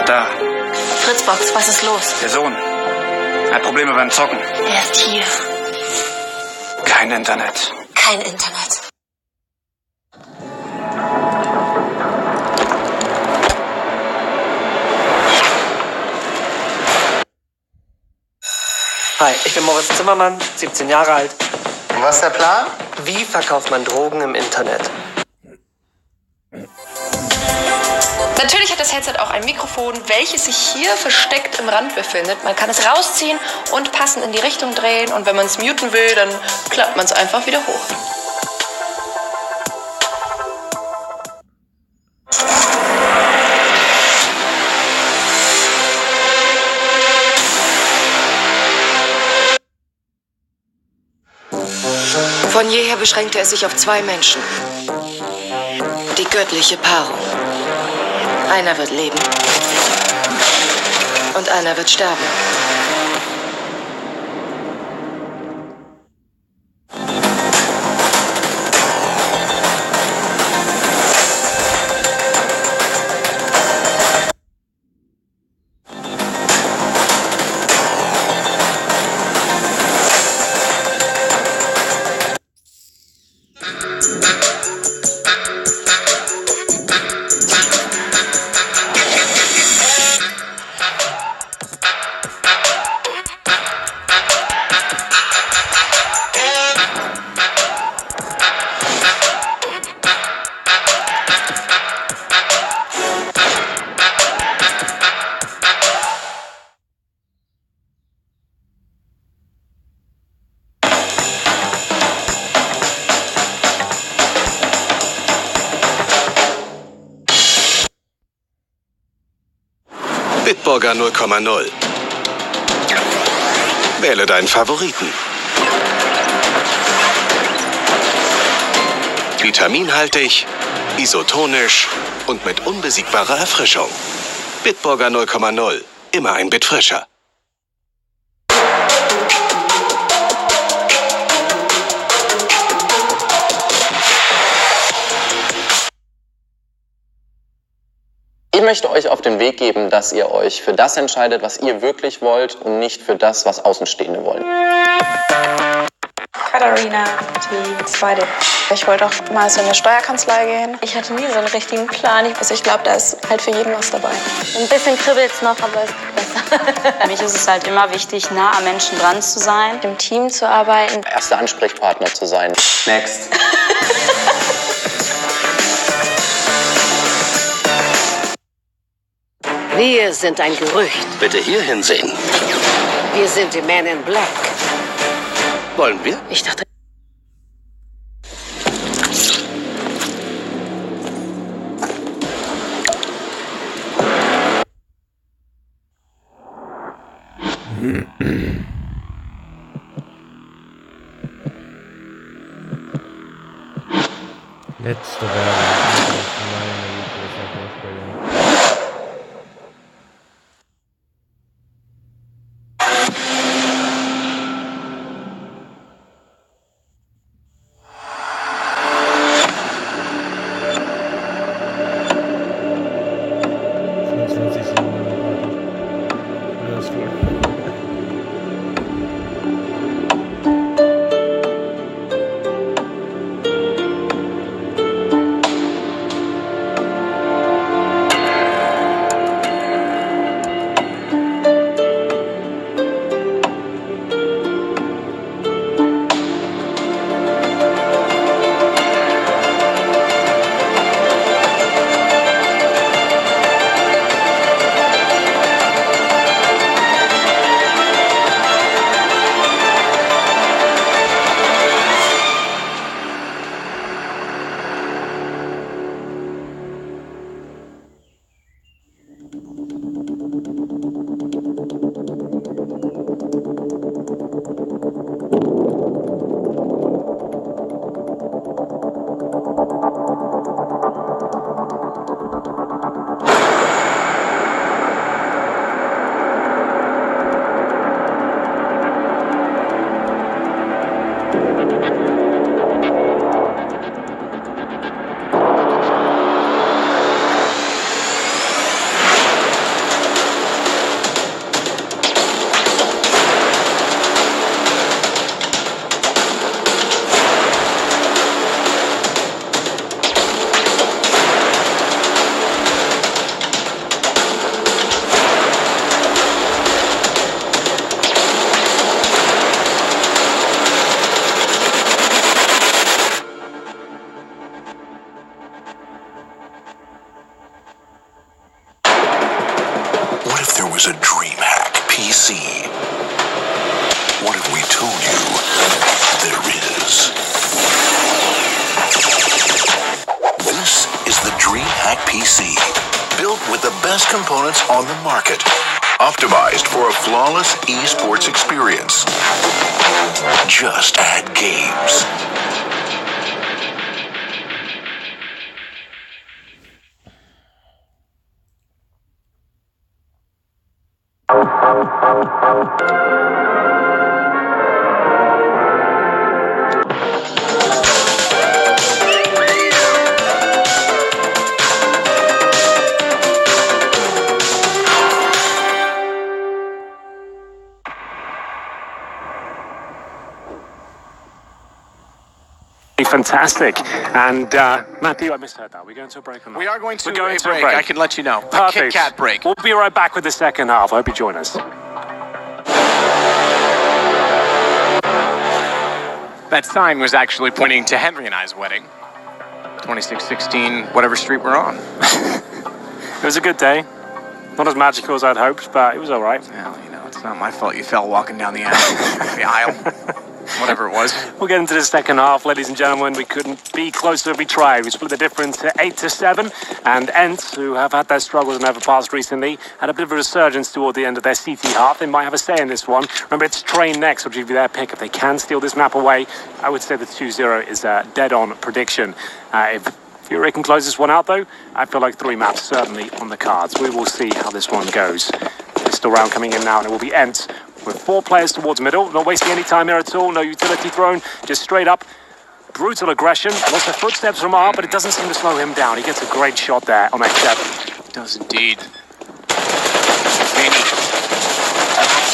Da. Fritzbox, was ist los? Der Sohn. Er hat Probleme beim Zocken. Er ist hier. Kein Internet. Kein Internet. Hi, ich bin Moritz Zimmermann, 17 Jahre alt. Und was ist der Plan? Wie verkauft man Drogen im Internet? Natürlich hat das Headset auch ein Mikrofon, welches sich hier versteckt im Rand befindet. Man kann es rausziehen und passend in die Richtung drehen. Und wenn man es muten will, dann klappt man es einfach wieder hoch. Von jeher beschränkte es sich auf 2 Menschen. Die göttliche Paarung. Einer wird leben und einer wird sterben. Bitburger 0,0. Wähle deinen Favoriten. Vitaminhaltig, isotonisch und mit unbesiegbarer Erfrischung. Bitburger 0,0. Immer ein Bit frischer. Ich möchte euch auf den Weg geben, dass ihr euch für das entscheidet, was ihr wirklich wollt und nicht für das, was Außenstehende wollen. Katharina, die zweite. Ich wollte auch mal so in eine Steuerkanzlei gehen. Ich hatte nie so einen richtigen Plan. Ich glaube, da ist halt für jeden was dabei. Ein bisschen kribbelt's noch, aber es ist besser. Für mich ist es halt immer wichtig, nah am Menschen dran zu sein, im Team zu arbeiten. Erster Ansprechpartner zu sein. Next. Wir sind ein Gerücht. Bitte hier hinsehen. Wir sind die Men in Black. Wollen wir? Ich dachte... Letzte Werbung. best components on the market. Optimized for a flawless esports experience. Just add games. Fantastic. And Matthew, I misheard that. We're going to a break or not? We are going to We're going a break. I can let you know. Perfect. A Kit Kat break. We'll be right back with the second half. I hope you join us. That sign was actually pointing to Henry and I's wedding. 2616, whatever street we're on. It was a good day. Not as magical as I'd hoped, but it was all right. Well, you know, it's not my fault you fell walking down the aisle. Whatever it was. We'll get into the second half, ladies and gentlemen. We couldn't be closer if we tried. We split the difference to 8-7, and Ents, who have had their struggles in Everpass recently, had a bit of a resurgence toward the end of their CT half. They might have a say in this one. Remember, it's Train next, which will be their pick. If they can steal this map away, I would say the 2-0 is a dead-on prediction. If Fury can close this one out, though, I feel like 3 maps certainly on the cards. We will see how this one goes. Pistol round coming in now, and it will be Ents with 4 players towards middle. Not wasting any time here at all. No utility thrown. Just straight up. Brutal aggression. Lots of footsteps from Art, but it doesn't seem to slow him down. He gets a great shot there on X7. Does indeed.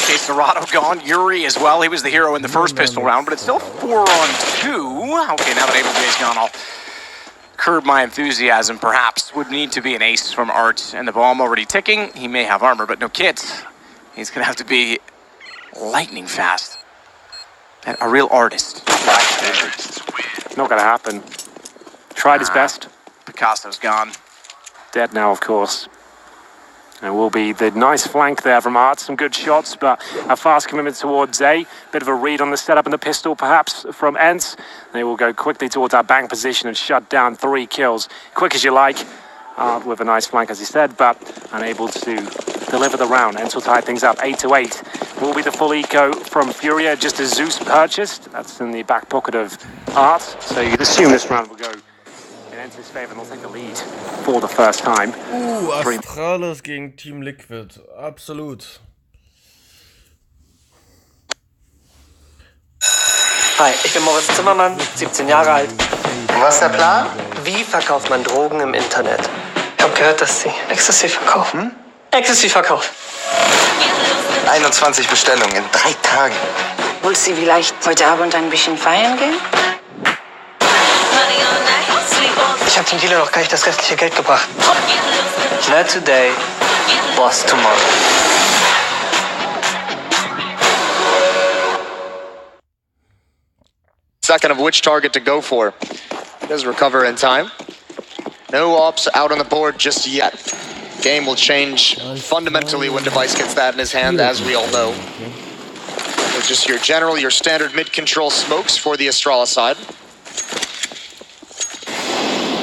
Okay, Serrato gone. Yuri as well. He was the hero in the first pistol round, but it's still 4-on-2. Okay, now that ABJ's gone, I'll curb my enthusiasm, perhaps. Would need to be an ace from Art, and the bomb already ticking. He may have armor, but no kits. He's going to have to be lightning fast. And a real artist. Not going to happen. Tried his best. Picasso's gone. Dead now, of course. It will be the nice flank there from Art. Some good shots, but a fast commitment towards A. Bit of a read on the setup in the pistol, perhaps, from Ents. They will go quickly towards our bang position and shut down 3 kills. Quick as you like. Art with a nice flank, as he said, but unable to deliver the round. Ents will tie things up 8-8. Will be the full eco from Furia, just as Zeus purchased. That's in the back pocket of Art. So you'd assume this round will go in Ents' favor, and they'll take the lead for the first time. Astralis gegen Team Liquid. Absolut. Hi, ich bin Moritz Zimmermann, 17 Jahre alt. Was ist der Plan? Wie verkauft man Drogen im Internet? Ich habe gehört, dass sie Ecstasy verkaufen. Ecstasy verkaufen. 21 Bestellungen in 3 Tagen. Willst du vielleicht heute Abend ein bisschen feiern gehen? Ich habe dem Dealer noch gar nicht das restliche Geld gebracht. Flat today, boss tomorrow. Second of which target to go for. He does recover in time. No ops out on the board just yet. Game will change fundamentally when Device gets that in his hand, as we all know. So just your standard mid-control smokes for the Astralis side.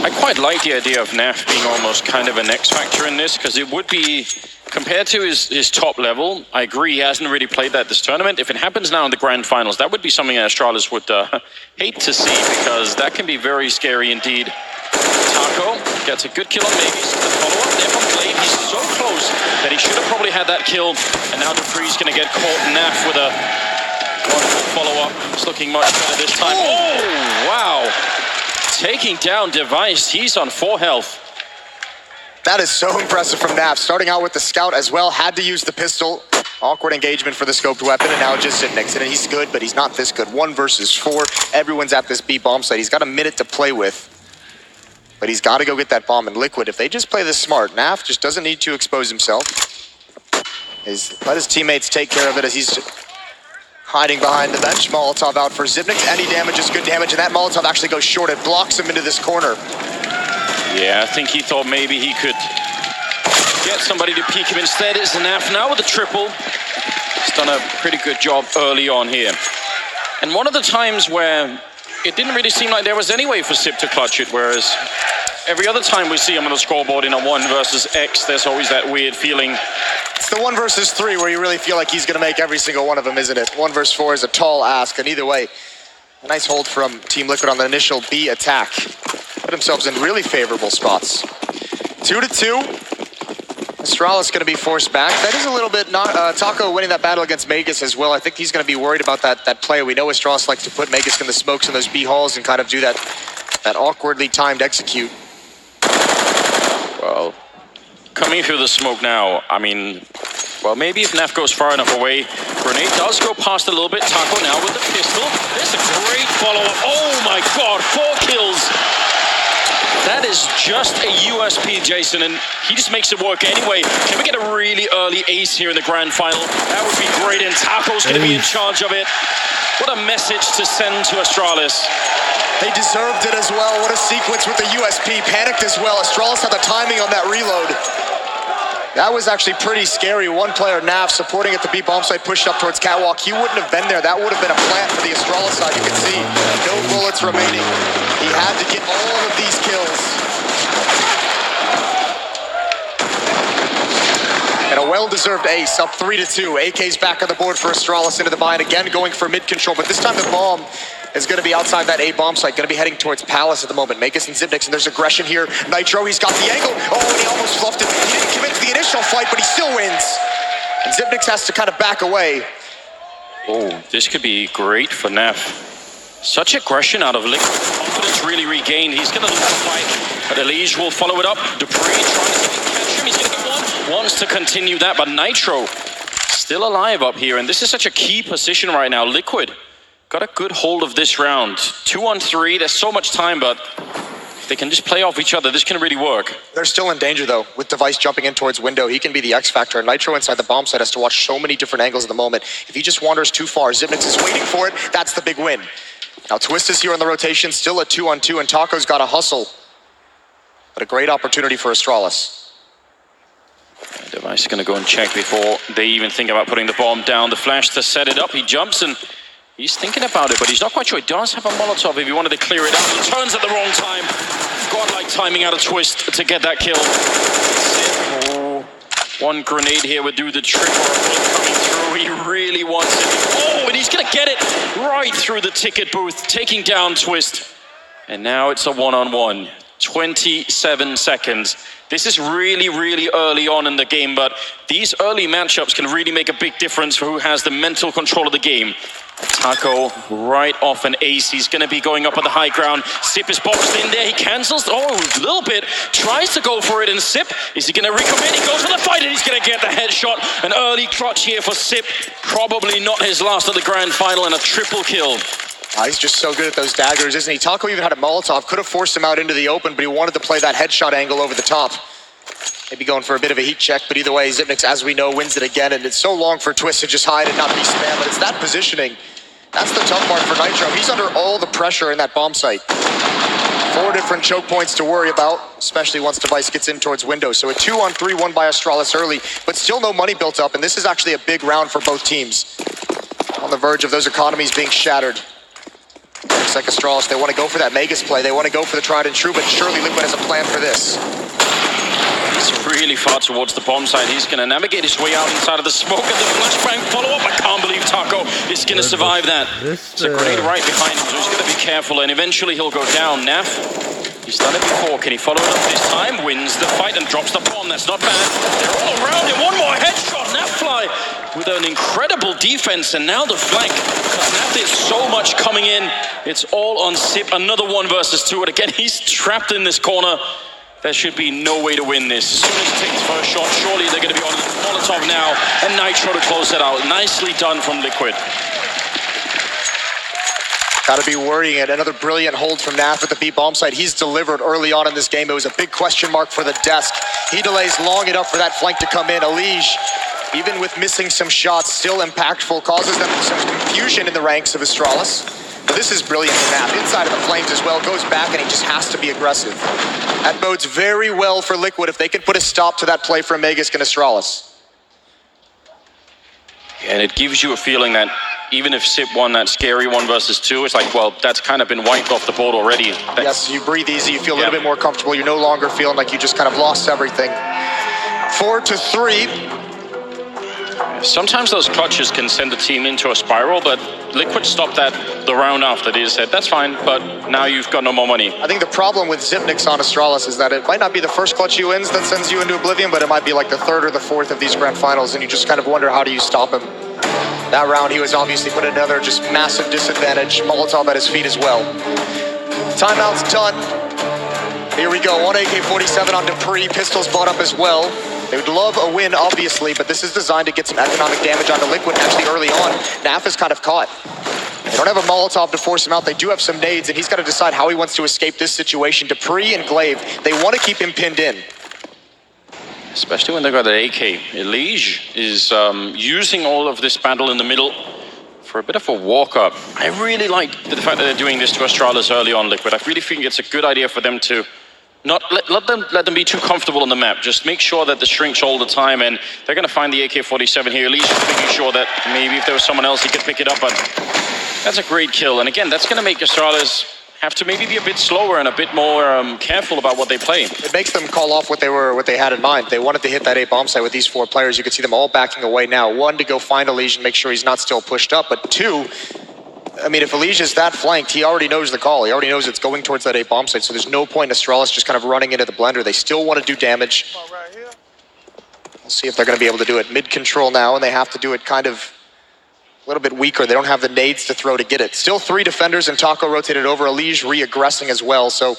I quite like the idea of Naf being almost kind of an X-factor in this, because it would be, compared to his top level, I agree he hasn't really played that this tournament. If it happens now in the grand finals, that would be something Astralis would hate to see, because that can be very scary indeed. Taco gets a good kill on Mavis. The follow-up there from Glade. He's so close that he should have probably had that kill, and now Dupree's going to get caught. Naf with a wonderful follow-up. It's looking much better this time. Oh, wow. Taking down Device. He's on 4 health. That is so impressive from Naf. Starting out with the scout as well, had to use the pistol. Awkward engagement for the scoped weapon, and now just sitting next to it. He's good, but he's not this good. 1 versus 4. Everyone's at this B bomb site. He's got a minute to play with. But he's got to go get that bomb in Liquid. If they just play this smart, Naf just doesn't need to expose himself. Let his teammates take care of it as he's hiding behind the bench. Molotov out for Zibnik. Any damage is good damage, and that Molotov actually goes short. It blocks him into this corner. Yeah, I think he thought maybe he could get somebody to peek him. Instead, it's Naf now with the triple. He's done a pretty good job early on here. And one of the times where it didn't really seem like there was any way for Sip to clutch it, whereas Every other time we see him on the scoreboard in a 1 versus X, there's always that weird feeling. It's the 1 versus 3 where you really feel like he's going to make every single one of them, isn't it? 1 versus 4 is a tall ask, and either way, a nice hold from Team Liquid on the initial B attack. Put themselves in really favorable spots. 2-2. Astralis going to be forced back. That is a little bit not Taco winning that battle against Magus as well. I think he's going to be worried about that play. We know Astralis likes to put Magus in the smokes in those B halls and kind of do that awkwardly timed execute. Well, coming through the smoke now, I mean, well, maybe if Naf goes far enough away, Grenade does go past a little bit. Taco now with the pistol. There's a great follow-up. Oh my God, 4 kills. That is just a USP, Jason, and he just makes it work anyway. Can we get a really early ace here in the grand final? That would be great, and Taco's going to be in charge of it. What a message to send to Astralis. They deserved it as well. What a sequence with the USP. Panicked as well. Astralis had the timing on that reload. That was actually pretty scary. One player, Nav, supporting at the B bomb site, pushed up towards Catwalk. He wouldn't have been there. That would have been a plant for the Astralis side. You can see no bullets remaining. He had to get all of these kills. And a well-deserved ace, up 3-2. AK's back on the board for Astralis into the mine. Again, going for mid control, but this time the bomb is going to be outside that A bomb site, going to be heading towards Palace at the moment. Magus and Zipnix, and there's aggression here. Nitro, he's got the angle. Oh, and he almost fluffed it. He didn't commit to the initial fight, but he still wins. And Zipnix has to kind of back away. Oh, this could be great for Naf. Such aggression out of Liquid. Confidence really regained. He's going to lose the fight, but Elige will follow it up. Dupree trying to catch him. He's going to get one. Wants to continue that, but Nitro still alive up here, and this is such a key position right now. Liquid got a good hold of this round. 2-on-3, there's so much time, but if they can just play off each other, this can really work. They're still in danger, though. With Device jumping in towards window, he can be the X factor. And Nitro inside the bomb site has to watch so many different angles at the moment. If he just wanders too far, Zipnix is waiting for it. That's the big win. Now Twist is here on the rotation, still a 2-on-2, and Taco's got to hustle. But a great opportunity for Astralis. Device is going to go and check before they even think about putting the bomb down. The flash to set it up, he jumps and he's thinking about it, but he's not quite sure. He does have a Molotov if he wanted to clear it out. He turns at the wrong time. Godlike timing out of Twist to get that kill. Oh, one grenade here would do the trick, or a bullet coming through. He really wants it. Oh, and he's going to get it right through the ticket booth, taking down Twist. And now it's a 1-on-1. 27 seconds. This is really, really early on in the game, but these early matchups can really make a big difference for who has the mental control of the game. Taco right off an ace. He's going to be going up on the high ground. Sip is boxed in there. He cancels. Oh, a little bit. Tries to go for it. And Sip, is he going to recommit? He goes for the fight and he's going to get the headshot. An early clutch here for Sip. Probably not his last of the grand final, and a triple kill. He's just so good at those daggers, isn't he? Taco even had a Molotov. Could have forced him out into the open, but he wanted to play that headshot angle over the top. Maybe going for a bit of a heat check, but either way, Zipnix, as we know, wins it again. And it's so long for Twist to just hide and not be spam, but it's that positioning. That's the tough part for Nitro. He's under all the pressure in that bomb site. 4 different choke points to worry about, especially once Device gets in towards window. So a 2-on-3 won by Astralis early, but still no money built up. And this is actually a big round for both teams. On the verge of those economies being shattered. Looks like Astralis, they want to go for that Magus play. They want to go for the tried and true, but surely Liquid has a plan for this. He's really far towards the bomb site. He's going to navigate his way out inside of the smoke, and the flashbang follow-up. I can't believe Taco is going to survive that. It's a grenade right behind him, so he's going to be careful, and eventually he'll go down. Naf, he's done it before. Can he follow it up this time? Wins the fight and drops the bomb. That's not bad. They're all around him. One more headshot. Nafly with an incredible defense, and now the flank. Because Naf did so much coming in. It's all on Sip. Another 1 versus 2, and again, he's trapped in this corner. There should be no way to win this. As soon as he takes his first shot, surely they're going to be on Molotov now, and Nitro to close it out. Nicely done from Liquid. Got to be worrying it. Another brilliant hold from Naf at the B bomb site. He's delivered early on in this game. It was a big question mark for the desk. He delays long enough for that flank to come in. Elige, even with missing some shots, still impactful, causes them some confusion in the ranks of Astralis. But this is brilliant from Naf. Inside of the flames as well, goes back and he just has to be aggressive. That bodes very well for Liquid if they can put a stop to that play from Magus and Astralis. And it gives you a feeling that even if Sip won that scary 1 versus 2, it's like, well, that's kind of been wiped off the board already. Yes, you breathe easy, you feel a little bit more comfortable. You're no longer feeling like you just kind of lost everything. 4-3. Sometimes those clutches can send a team into a spiral, but Liquid stopped that the round after. They just said, that's fine, but now you've got no more money. I think the problem with Xyp9x on Astralis is that it might not be the first clutch he wins that sends you into oblivion, but it might be like the third or the fourth of these grand finals, and you just kind of wonder, how do you stop him? That round, he was obviously put at another just massive disadvantage. Molotov at his feet as well. Timeout's done. Here we go, 1 AK-47 on Dupree, pistols bought up as well. They would love a win, obviously, but this is designed to get some economic damage onto Liquid. Actually, early on, Naf is kind of caught. They don't have a Molotov to force him out. They do have some nades, and he's got to decide how he wants to escape this situation. Dupree and Glaive, they want to keep him pinned in. Especially when they've got an AK. Elige is using all of this battle in the middle for a bit of a walk-up. I really like the fact that they're doing this to Astralis early on, Liquid. I really think it's a good idea for them to not let them be too comfortable on the map. Just make sure that the shrinks all the time, and they're going to find the AK-47 here. Elige is making sure that maybe if there was someone else, he could pick it up, but that's a great kill. And again, that's going to make Astralis have to maybe be a bit slower and a bit more careful about what they play. It makes them call off what they had in mind. They wanted to hit that A bomb site with these 4 players. You can see them all backing away now. 1, to go find Elige and make sure he's not still pushed up, but 2, I mean, if Elige is that flanked, he already knows the call. He already knows it's going towards that A bomb site, so there's no point in Astralis just kind of running into the blender. They still want to do damage. We'll see if they're going to be able to do it mid-control now, and they have to do it kind of a little bit weaker. They don't have the nades to throw to get it. Still 3 defenders, and Taco rotated over. Elige re-aggressing as well, so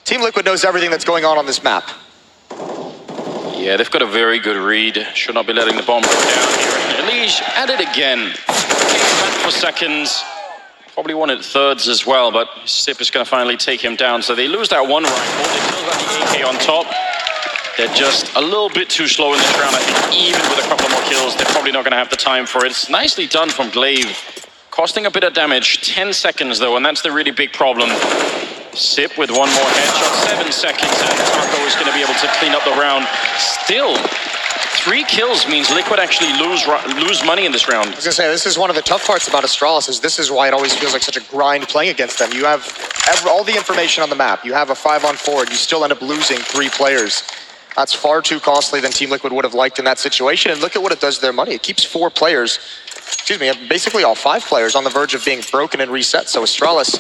Team Liquid knows everything that's going on this map. Yeah, they've got a very good read. Should not be letting the bomb go down here. Elige at it again. For seconds. Probably wanted thirds as well, but Sip is going to finally take him down. So they lose that 1 rifle. They still got the AK on top. They're just a little bit too slow in this round. I think even with a couple more kills, they're probably not going to have the time for it. It's nicely done from Glaive. Costing a bit of damage. 10 seconds, though, and that's the really big problem. Sip with 1 more headshot. 7 seconds, and Taco is going to be able to clean up the round. Still, 3 kills means Liquid actually lose money in this round. I was gonna say, this is one of the tough parts about Astralis, is this is why it always feels like such a grind playing against them. You have all the information on the map. You have a 5-on-4, and you still end up losing 3 players. That's far too costly than Team Liquid would have liked in that situation, and look at what it does to their money. It keeps 4 players, basically all 5 players on the verge of being broken and reset, so Astralis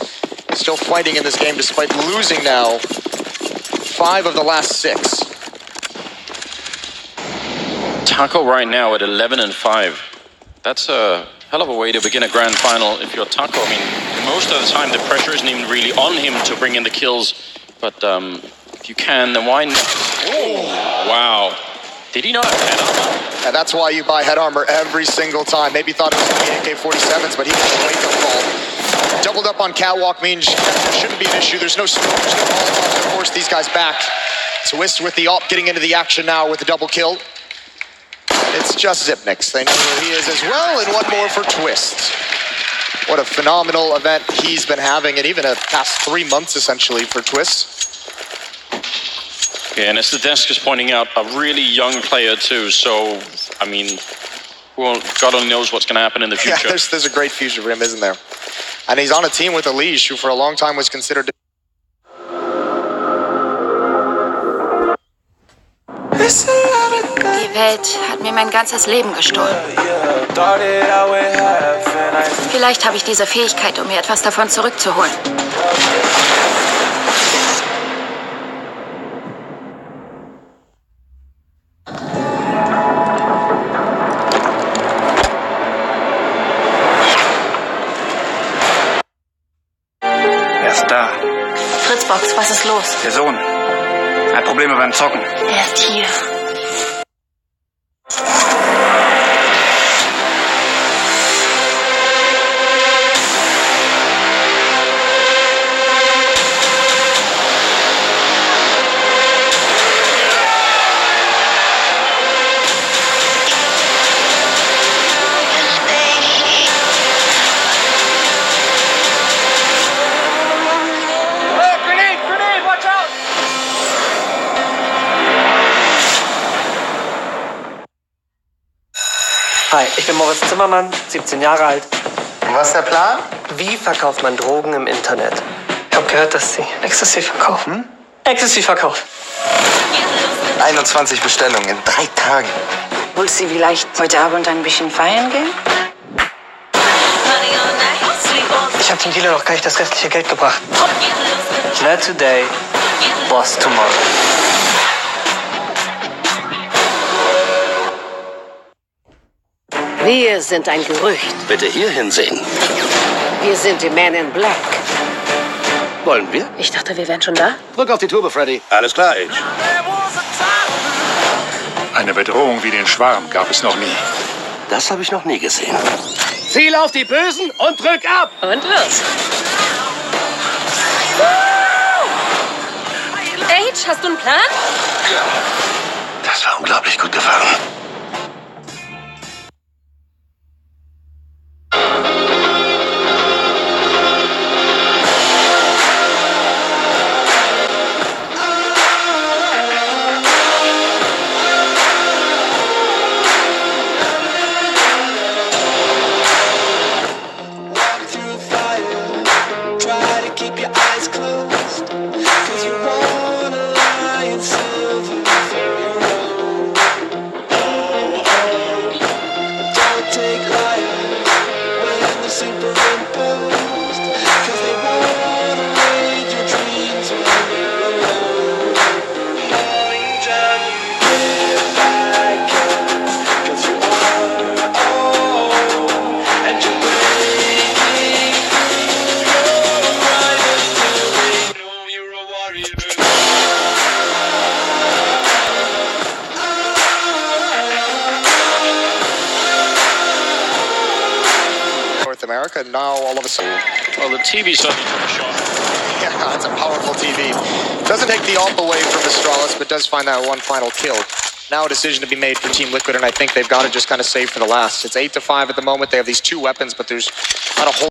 is still fighting in this game despite losing now 5 of the last 6. Taco right now at 11-5. That's a hell of a way to begin a grand final if you're Taco. I mean, most of the time the pressure isn't even really on him to bring in the kills, but if you can, then why not? Oh, wow. Did he not have head armor? And that's why you buy head armor every single time. Maybe thought it was going to be AK-47s, but he got a wake-up call. Doubled up on Catwalk means there shouldn't be an issue. There's no smoke, there's no Molotov to force these guys back. Twist with the ult, getting into the action now with the double kill. It's just Xyp9x. They know where he is as well, and 1 more for Twist. What a phenomenal event he's been having, and even a past 3 months, essentially, for Twist. Yeah, and as the desk is pointing out, a really young player, too. So, I mean, well, God only knows what's going to happen in the future. Yeah, there's a great future for him, isn't there? And he's on a team with Elige, who for a long time was considered to... Die Welt hat mir mein ganzes Leben gestohlen. Vielleicht habe ich diese Fähigkeit, um mir etwas davon zurückzuholen. Er ist da. Fritzbox, was ist los? Der Sohn. Er hat Probleme beim Zocken. Er ist hier. Hi, ich bin Moritz Zimmermann, 17 Jahre alt Was ist der Plan? Wie verkauft man Drogen im Internet? Ich habe gehört, dass sie Ecstasy verkaufen. Ecstasy-Verkauf. 21 Bestellungen in 3 Tagen. Willst du vielleicht heute Abend ein bisschen feiern gehen? Ich habe dem Dealer noch gar nicht das restliche Geld gebracht. Flirt today, boss tomorrow. Wir sind ein Gerücht. Bitte hier hinsehen. Wir sind die Men in Black. Wollen wir? Ich dachte, wir wären schon da. Drück auf die Tube, Freddy. Alles klar, Age. Eine Bedrohung wie den Schwarm gab es noch nie. Das habe ich noch nie gesehen. Ziel auf die Bösen und drück ab! Und los. Age, hast du einen Plan? Das war unglaublich gut gefahren. America, now all of a sudden... Well, the TV suddenly took a shot. Yeah, it's a powerful TV. Doesn't take the AWP away from Astralis, but does find that one final kill. Now a decision to be made for Team Liquid, and I think they've got to just kind of save for the last. It's 8-5 at the moment. They have these 2 weapons, but there's not a whole...